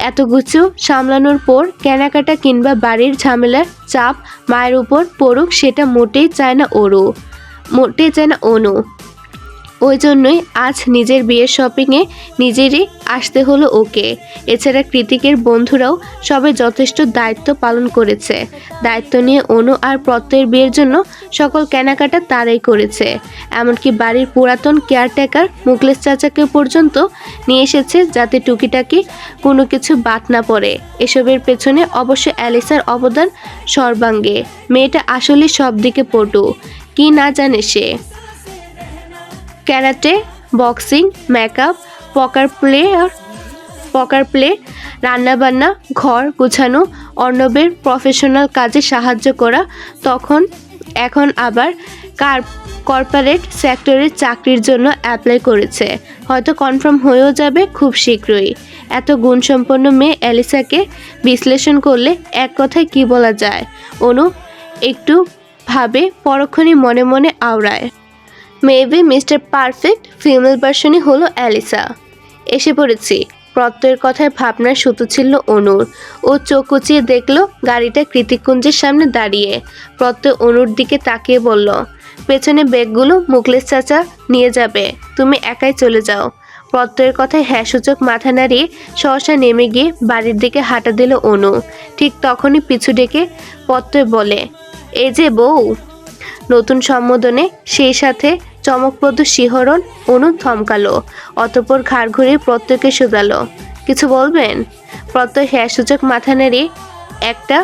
এতকিছু সামলানোর পর কেনাকাটা কিংবা বাড়ির ঝামেলার চাপ মায়ের উপর পড়ুক সেটা মোটেই চায় না অনু। ওই জন্যই আজ নিজের বিয়ের শপিংয়ে নিজেরই আসতে হলো ওকে। এছাড়া কৃতিকের বন্ধুরাও সবাই যথেষ্ট দায়িত্ব পালন করেছে। দায়িত্ব নিয়ে অনু আর প্রত্যয়ের বিয়ের জন্য সকল কেনাকাটা তারাই করেছে। এমনকি বাড়ির পুরাতন কেয়ারটেকার মুখলেস চাচাকে পর্যন্ত নিয়ে এসেছে যাতে টুকিটাকি কোনো কিছু বাদ না পড়ে। এসবের পেছনে অবশ্য অ্যালিসার অবদান সর্বাঙ্গে। মেয়েটা আসলে সব দিকে পটু, কি না জানে সে। ক্যারাটে, বক্সিং, মেকআপ, পকার প্লে, রান্নাবান্না, ঘর গোছানো, অর্ণবের প্রফেশনাল কাজে সাহায্য করা, এখন আবার কর্পোরেট সেক্টরের চাকরির জন্য অ্যাপ্লাই করেছে। হয়তো কনফার্ম হয়েও যাবে খুব শীঘ্রই। এত গুণসম্পন্ন মেয়ে অ্যালিসাকে বিশ্লেষণ করলে এক কথায় কি বলা যায়? অনু একটু ভাবে, পরক্ষণই মনে মনে আওড়ায়। মেবি মিস্টার পারফেক্ট ফিমেল ভার্সনই হলো অ্যালিসা। এসে পড়েছি। প্রত্যয়ের কথায় ভাবনার সুতো ছিল অনুর। ও চোখ কুচিয়ে দেখল গাড়িটা কৃতিকুঞ্জের সামনে দাঁড়িয়ে। প্রত্যয় অনুর দিকে তাকিয়ে বলল, পেছনে ব্যাগগুলো মুখলেস চাচা নিয়ে যাবে, তুমি একাই চলে যাও। প্রত্যয়ের কথায় হ্যাঁ সূচক মাথা নাড়িয়ে সহসা নেমে গিয়ে বাড়ির দিকে হাঁটা দিল অনু। ঠিক তখনই পিছু ডেকে প্রত্যয় বলে, এই যে বউ। নতুন সম্বোধনে সেই সাথে চমকপ্রদ শিহরণ। অনু থমকালো, অতঃপর ঘাড় ঘুরিয়ে প্রত্যয়কে শুধালো, কিছু বলবেন? প্রত্যয় হ্যাঁ সূচক মাথা নেড়ে একটা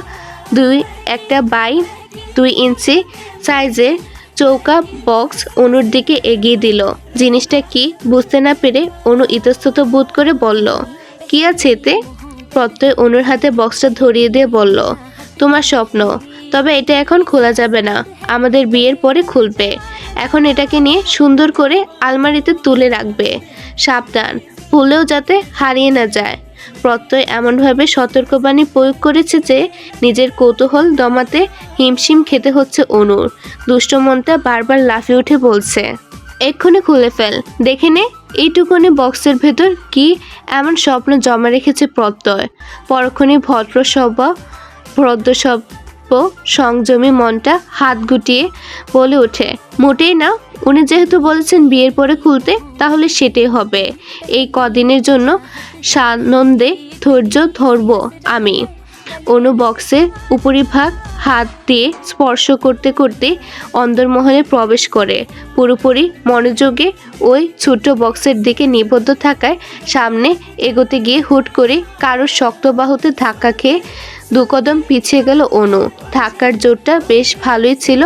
2 ইঞ্চি সাইজের চৌকা বক্স অনুর দিকে এগিয়ে দিল। জিনিসটা কি বুঝতে না পেরে অনু ইতস্তত বোধ করে বলল, কি আছে এতে? প্রত্যয় অনুর হাতে বক্সটা ধরিয়ে দিয়ে বলল, তোমার স্বপ্ন, তবে এটা এখন খোলা যাবে না, আমাদের বিয়ের পরে খুলবে। এখন এটাকে নিয়ে সুন্দর করে আলমারিতে তুলে রাখবে, সাবধান ভুলেও যাতে হারিয়ে না যায়। প্রত্যয় এমনভাবে সতর্কবাণী প্রয়োগ করেছে যে নিজের কৌতূহল দমাতে হিমশিম খেতে হচ্ছে অনুর। দুষ্ট মনটা বারবার লাফিয়ে উঠে বলছে, এক্ষুনি খুলে ফেল, দেখে নে এইটুকুনি বক্সের ভেতর কি এমন স্বপ্ন জমা রেখেছে প্রত্যয়। পরক্ষণই ভদ্র অল্প সংযমী মনটা হাত গুটিয়ে বলে ওঠে, মোটেই না। উনি যেহেতু বলেছেন বিয়ের পরে খুলতে, তাহলে সেটাই হবে। এই কদিনের জন্য সানন্দে ধৈর্য ধরব আমি। অনু বক্সের উপরিভাগ হাত দিয়ে স্পর্শ করতে করতে অন্দরমহলে প্রবেশ করে। পুরোপুরি মনোযোগে ওই ছোট বক্সের দিকে নিবদ্ধ থাকায় সামনে এগোতে গিয়ে হুট করে কারোর শক্ত বাহুতে ধাক্কা খেয়ে দুকদম পিছিয়ে গেল অনু। ধাক্কার জোরটা বেশ ভালোই ছিল।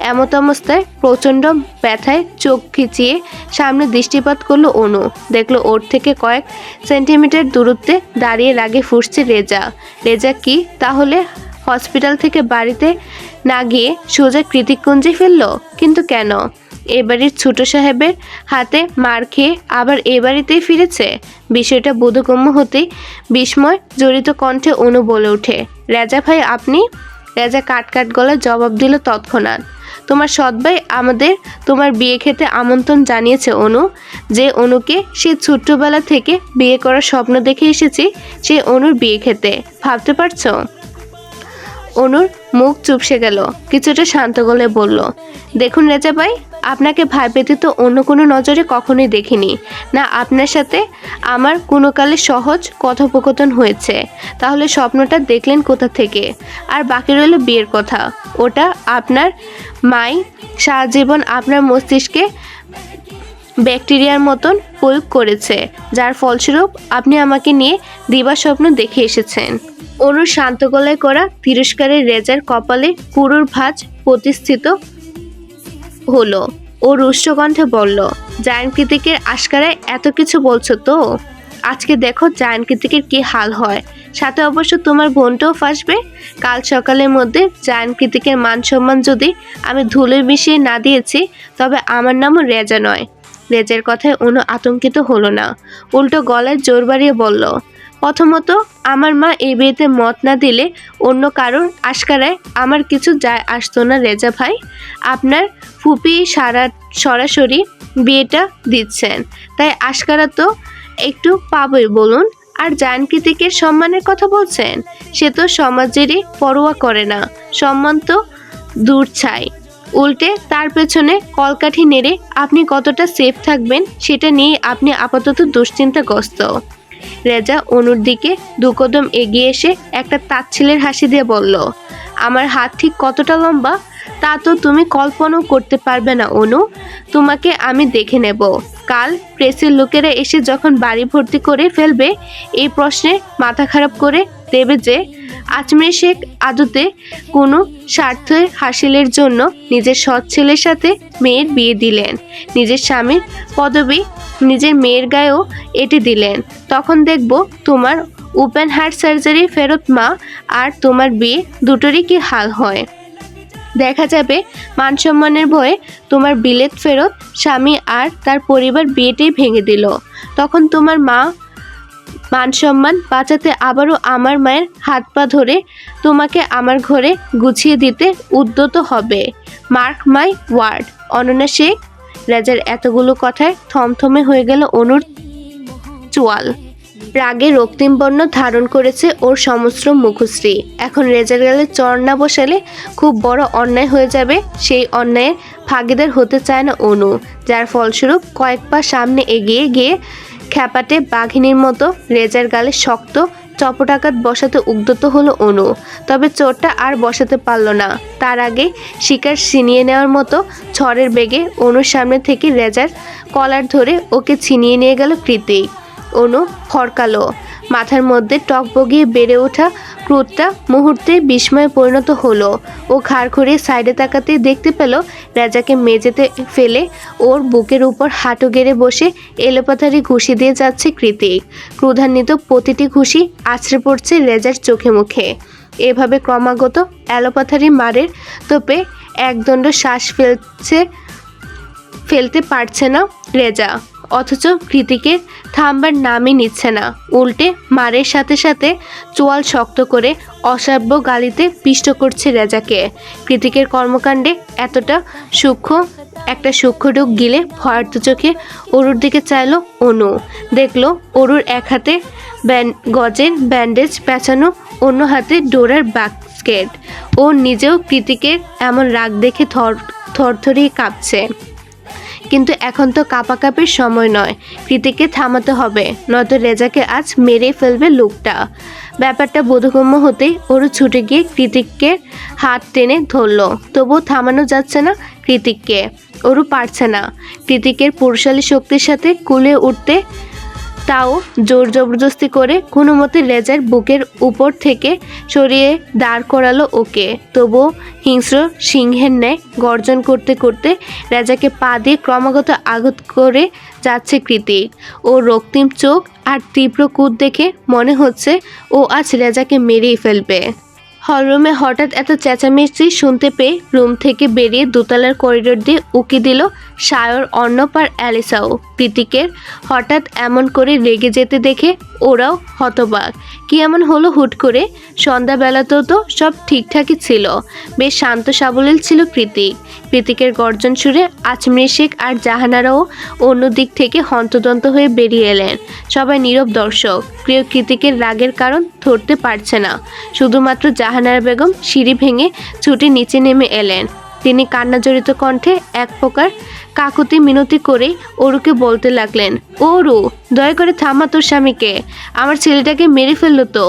এমত অবস্থায় প্রচণ্ড ব্যথায় চোখ খিচিয়ে সামনে দৃষ্টিপাত করলো অনু। দেখলো ওর থেকে কয়েক সেন্টিমিটার দূরত্বে দাঁড়িয়ে রাগে ফুঁসছে রেজা। রেজা কি তাহলে হসপিটাল থেকে বাড়িতে না গিয়ে সোজা কৃতিকুঞ্জে ফেললো? কিন্তু কেন? এ বাড়ির ছোট সাহেবের হাতে মার খেয়ে আবার এ বাড়িতেই ফিরেছে। বিষয়টা বোধগম্য হতেই বিস্ময় জড়িত কণ্ঠে অনু বলে ওঠে, রেজা ভাই আপনি? রেজা কাট গলায় জবাব দিল তৎক্ষণাৎ, তোমার সৎ ভাই আমাদের তোমার বিয়ে খেতে আমন্ত্রণ জানিয়েছে অনু। যে অনুকে সে ছোট্টবেলা থেকে বিয়ে করার স্বপ্ন দেখে এসেছি, সে অনুর বিয়ে খেতে। ভাবতে পারছো? অনুর মুখ চুপসে গেল। কিছুটা শান্ত গলায় বলল, দেখুন রেজা ভাই, আপনাকে ভাই ব্যতীত অন্য কোনো নজরে কখনোই দেখিনি। না আপনার সাথে আমার কোনো কালে সহজ কথোপকথন হয়েছে, তাহলে স্বপ্নটা দেখলেন কোথা থেকে? আর বাকি রইল বিয়ের কথা। ওটা আপনার মাই সারা জীবন আপনার মস্তিষ্কে ব্যাকটেরিয়ার মতন প্রয়োগ করেছে, যার ফলস্বরূপ আপনি আমাকে নিয়ে দিবা স্বপ্ন দেখে এসেছেন। অনুর শান্ত গলায় করা তিরস্কারের রেজার কপালে পুরুর ভাঁজ প্রতিষ্ঠিত হলো। ও রুষ্ট কণ্ঠে বলল, জায়ান কৃতিকের আশকারায় এত কিছু বলছো তো? আজকে দেখো জায়ান কৃতিকের কি হাল হয়। সাথে অবশ্য তোমার বোনটাও ফাঁসবে। কাল সকালের মধ্যে জায়ান কৃতিকের মান সম্মান যদি আমি ধুলোয় মিশিয়ে না দিয়েছি, তবে আমার নামও রেজা নয়। রেজার কথায় অনু আতঙ্কিত হলো না, উল্টো গলায় জোর বাড়িয়ে বলল, প্রথমত আমার মা এই বিয়েতে মত না দিলে অন্য কারোর আশকারায় আমার কিছু যায় আসতো না রেজা ভাই। আপনার ফুপি সরাসরি বিয়েটা দিচ্ছেন, তাই আশকারা তো একটু পাবই বলুন। আর জায়ান কৃতিকের সম্মানের কথা বলছেন, সে তো সমাজেরই পরোয়া করে না। সম্মান তো দূর ছাই, উল্টে তার পেছনে কলকাঠি নেড়ে আপনি কতটা সেফ থাকবেন সেটা নিয়ে আপনি আপাতত দুশ্চিন্তাগ্রস্ত। রেজা অনুর দিকে দুকদম এগিয়ে এসে একটা তাচ্ছিলের হাসি দিয়ে বলল, আমার হাত ঠিক কতটা লম্বা তা তো তুমি কল্পনাও করতে পারবে না অনু। তোমাকে আমি দেখে নেব। কাল প্রেসের লোকেরা এসে যখন বাড়ি ভর্তি করে ফেলবে, এই প্রশ্নে মাথা খারাপ করে দেবে যে আজমির শেখ আদতে কোনো স্বার্থের হাসিলের জন্য নিজের সৎ ছেলের সাথে মেয়ের বিয়ে দিলেন, নিজের স্বামীর পদবি নিজের মেয়ের গায়েও এঁটে দিলেন। তখন দেখব তোমার ওপেন হার্ট সার্জারি ফেরত মা আর তোমার বিয়ে দুটোরই কি হাল হয়। দেখা যাবে মান সম্মানের ভয়ে তোমার বিলেত ফেরত স্বামী আর তার পরিবার বিয়েটাই ভেঙে দিল। তখন তোমার মা মান সম্মান বাঁচাতে আবারও আমার মায়ের হাত পা ধরে তোমাকে আমার ঘরে গুছিয়ে দিতে উদ্যত হবে। Mark my word. Ananya Sheikh. রেজার এতগুলো কথায় থমথমে হয়ে গেল অনুর চোয়াল। রাগে রক্তিম বর্ণ ধারণ করেছে ওর সমস্ত মুখশ্রী। এখন রেজার গালে চর না বসালে খুব বড় অন্যায় হয়ে যাবে। সেই অন্যায়ের ভাগীদার হতে চায় না অনু, যার ফলস্বরূপ কয়েক পা সামনে এগিয়ে গিয়ে খ্যাপাটে বাঘিনীর মতো রেজার গালে শক্ত চপটাঘাত বসাতে উদ্যত হলো অনু। তবে চোরটা আর বসাতে পারল না। তার আগে শিকার ছিনিয়ে নেওয়ার মতো ঝড়ের বেগে অনুর সামনে থেকে রেজার কলার ধরে ওকে ছিনিয়ে নিয়ে গেল কৃতিক। অনু ফরকালো। মাথার মধ্যে টকবগিয়ে বেড়ে ওঠা ক্রোধটা মুহূর্তে বিস্ময়ে পরিণত হলো। ও ঘাড় ঘুরিয়ে সাইডে তাকাতেই দেখতে পেল রেজাকে মেঝেতে ফেলে ওর বুকের উপর হাঁটু গেড়ে বসে এলোপাথারি ঘুষি দিয়ে যাচ্ছে কৃতিক। ক্রোধান্বিত প্রতিটি ঘুষি আছড়ে পড়ছে রেজার চোখে মুখে। এভাবে ক্রমাগত এলোপাথারি মারের তোপে একদণ্ড শ্বাস ফেলতে পারছে না রেজা, অথচ কৃতিকের থামবার নামই নিচ্ছে না। উল্টে মারের সাথে সাথে চোয়াল শক্ত করে অসাব্য গালিতে পিষ্ট করছে রেজাকে। কৃতিকের কর্মকাণ্ডে এতটা একটা সূক্ষ্ম ঢোক গিলে ভয়ার্ত চোখে অরুর দিকে চাইল অনু। দেখলো অরুর এক হাতে গজের ব্যান্ডেজ পেঁচানো, অন্য হাতে ডোরার স্কেট। ও নিজেও কৃতিকের এমন রাগ দেখে থরথরিয়ে কাঁপছে। কিন্তু এখন তো কাঁপাকাঁপির সময় নয়, কৃতিককে থামাতে হবে, নয়তো রেজাকে আজ মেরে ফেলবে লোকটা। ব্যাপারটা বোধগম্য হতেই ওরও ছুটে গিয়ে কৃতিককে হাত টেনে ধরলো, তবুও থামানো যাচ্ছে না কৃতিককে। ওরও পারছে না কৃতিকের পুরুষালী শক্তির সাথে কুলে উঠতে, তাও জোর জবরদস্তি করে কোনো মতে রেজার বুকের উপর থেকে সরিয়ে দাঁড় করালো ওকে। তবুও হিংস্র সিংহের ন্যায় গর্জন করতে করতে রেজাকে পা দিয়ে ক্রমাগত আঘাত করে যাচ্ছে কৃতিক। ও রক্তিম চোখ আর তীব্র কুদ দেখে মনে হচ্ছে ও আজ রেজাকে মেরেই ফেলবে। হলরুমে হঠাৎ এত চেঁচামেচি শুনতে পেয়ে রুম থেকে বেরিয়ে দোতলার করিডোর দিয়ে উকি দিল সায়র, অর্ণব আর অ্যালিসাও। কৃতিকের হঠাৎ এমন করে রেগে যেতে দেখে ওরাও হতবাক। কি এমন হলো হুট করে? সন্ধ্যাবেলাতেও তো সব ঠিকঠাকই ছিল, বেশ শান্ত সাবলীল ছিল কৃতিকের গর্জন সুরে আজমির শেখ আর জাহানারাও অন্য দিক থেকে হন্তদন্ত হয়ে বেরিয়ে এলেন। সবাই নীরব দর্শক। প্রিয় কৃতিকের রাগের কারণ ধরতে পারছে না। শুধুমাত্র জাহানারা বেগম সিঁড়ি ভেঙে ছুটে নিচে নেমে এলেন। তিনি কান্নাজড়িত কণ্ঠে এক প্রকার কাকুতি মিনতি করে অরুকে বলতে লাগলেন, অরু, দয়া করে থামা তোর স্বামীকে, আমার ছেলেটাকে মেরে ফেললো তো।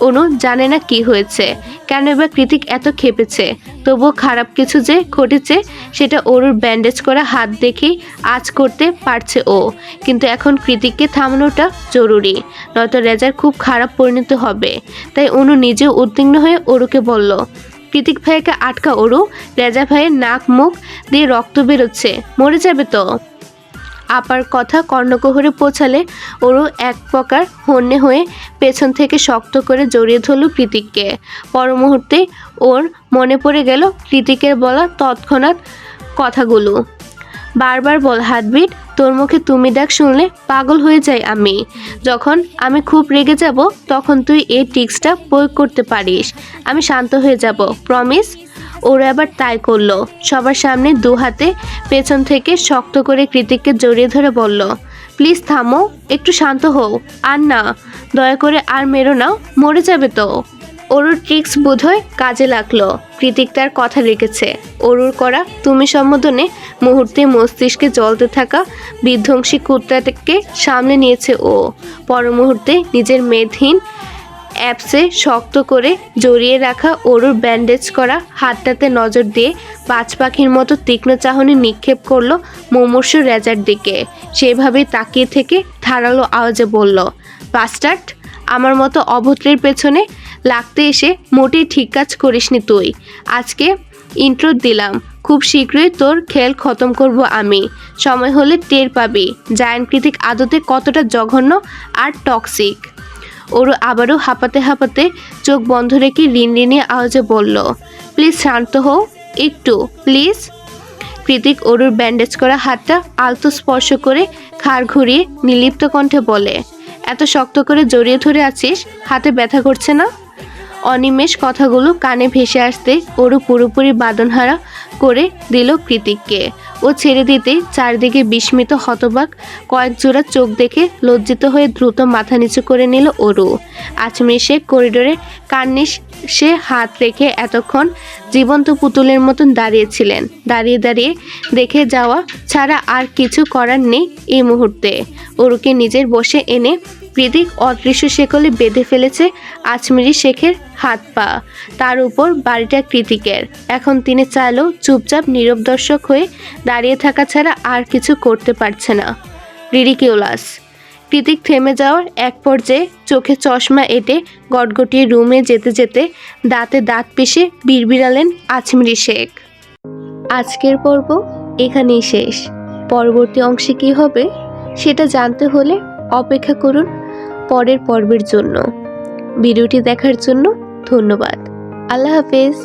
অনু জানে না কি হয়েছে, কেন এবার কৃতিক এত খেপেছে। তবুও খারাপ কিছু যে ঘটেছে সেটা অরুর ব্যান্ডেজ করা হাত দেখেই আজ করতে পারছে ও। কিন্তু এখন কৃতিককে থামানোটা জরুরি, নয়তো রেজার খুব খারাপ পরিণত হবে। তাই অনু নিজেও উদ্বিগ্ন হয়ে অরুকে বলল, কৃতিক ভাইকে আটকা অরু, রেজা ভাইয়ের নাক মুখ দিয়ে রক্ত বেরোচ্ছে, মরে যাবে তো। আপার কথা কর্ণকুহরে পৌঁছালে ওরও এক প্রকার হন্যে হয়ে পেছন থেকে শক্ত করে জড়িয়ে ধরল কৃতিককে। পর মুহূর্তে ওর মনে পড়ে গেল কৃতিকের বলা তৎক্ষণাৎ কথাগুলো। বারবার বল হার্টবিট, তোর মুখে তুমি ডাক শুনলে পাগল হয়ে যাই আমি। যখন আমি খুব রেগে যাব তখন তুই এই টিক্সটা প্রয়োগ করতে পারিস, আমি শান্ত হয়ে যাব, প্রমিস। ওরা আবার তাই করলো। সবার সামনে দু হাতে পেছন থেকে শক্ত করে কৃতিককে জড়িয়ে ধরে বলল, প্লিজ থামো, একটু শান্ত হও, আর না, দয়া করে আর মেরো না, মরে যাবে তো। অরুর ট্রিক্স বোধহয় কাজে লাগলো। কৃতিক তার কথা রেখেছে। অরুর করা তুমি সম্বোধনে মুহূর্তে মস্তিষ্কে জ্বলতে থাকা বিধ্বংসী কুত্তাকে সামলে নিয়েছে ও। পর মুহূর্তে নিজের মেদহীন অ্যাপসে শক্ত করে জড়িয়ে রাখা অরুর ব্যান্ডেজ করা হাতটাতে নজর দিয়ে বাজ পাখির মতো তীক্ষ্ণ চাহনি নিক্ষেপ করলো মুমূর্ষ রেজার দিকে। সেভাবেই তাকিয়ে থেকে ধারালো আওয়াজে বলল, বাস্টার্ড, আমার মতো অভদ্রের পেছনে লাগতে এসে মোটেই ঠিক কাজ করিসনি তুই। আজকে ইন্ট্রো দিলাম, খুব শীঘ্রই তোর খেল খতম করব আমি। সময় হলে টের পাবি জায়ান্ট কৃতিক আদতে কতটা জঘন্য আর টক্সিক। ওরও আবারও হাঁপাতে হাঁপাতে চোখ বন্ধ রেখে রিনরিনিয়ে আওয়াজে বলল, প্লিজ শান্ত হও একটু, প্লিজ। কৃতিক অরুর ব্যান্ডেজ করা হাতটা আলতো স্পর্শ করে ঘাড় ঘুরিয়ে নির্লিপ্ত কণ্ঠে বলে, এত শক্ত করে জড়িয়ে ধরে আছিস, হাতে ব্যথা করছে না? অনিমেষ কথাগুলো কানে ভেসে আসতে অরু পুরোপুরি বাদনহারা করে দিল কৃতিককে। ও ছেড়ে দিতে চারদিকে বিস্মিত হতবাক কয়েক জোড়া চোখ দেখে লজ্জিত হয়ে দ্রুত মাথা নিচু করে নিল অরু। আজমির শেখ করিডোরে কার্নিশে হাত রেখে এতক্ষণ জীবন্ত পুতুলের মতন দাঁড়িয়েছিলেন। দাঁড়িয়ে দাঁড়িয়ে দেখে যাওয়া ছাড়া আর কিছু করার নেই এই মুহূর্তে। অরুকে নিজের বসে এনে কৃতিক অদৃশ্য শেকলে বেঁধে ফেলেছে আজমিরি শেখের হাত পা। তার উপর বাড়িটা কৃতিকের। এখন তিনি চাইলেও চুপচাপ নীরব দর্শক হয়ে দাঁড়িয়ে থাকা ছাড়া আর কিছু করতে পারছে না। রিডিকিউলাস। কৃতিক থেমে যাওয়ার এক পর্যায়ে চোখে চশমা এঁটে গটগটিয়ে রুমে যেতে যেতে দাঁতে দাঁত পিষে বিড়বিড়ালেন আজমিরি শেখ। আজকের পর্ব এখানেই শেষ। পরবর্তী অংশে কী হবে সেটা জানতে হলে অপেক্ষা করুন পরের পর্বের জন্য। ভিডিওটি দেখার জন্য ধন্যবাদ। আল্লাহ হাফেজ।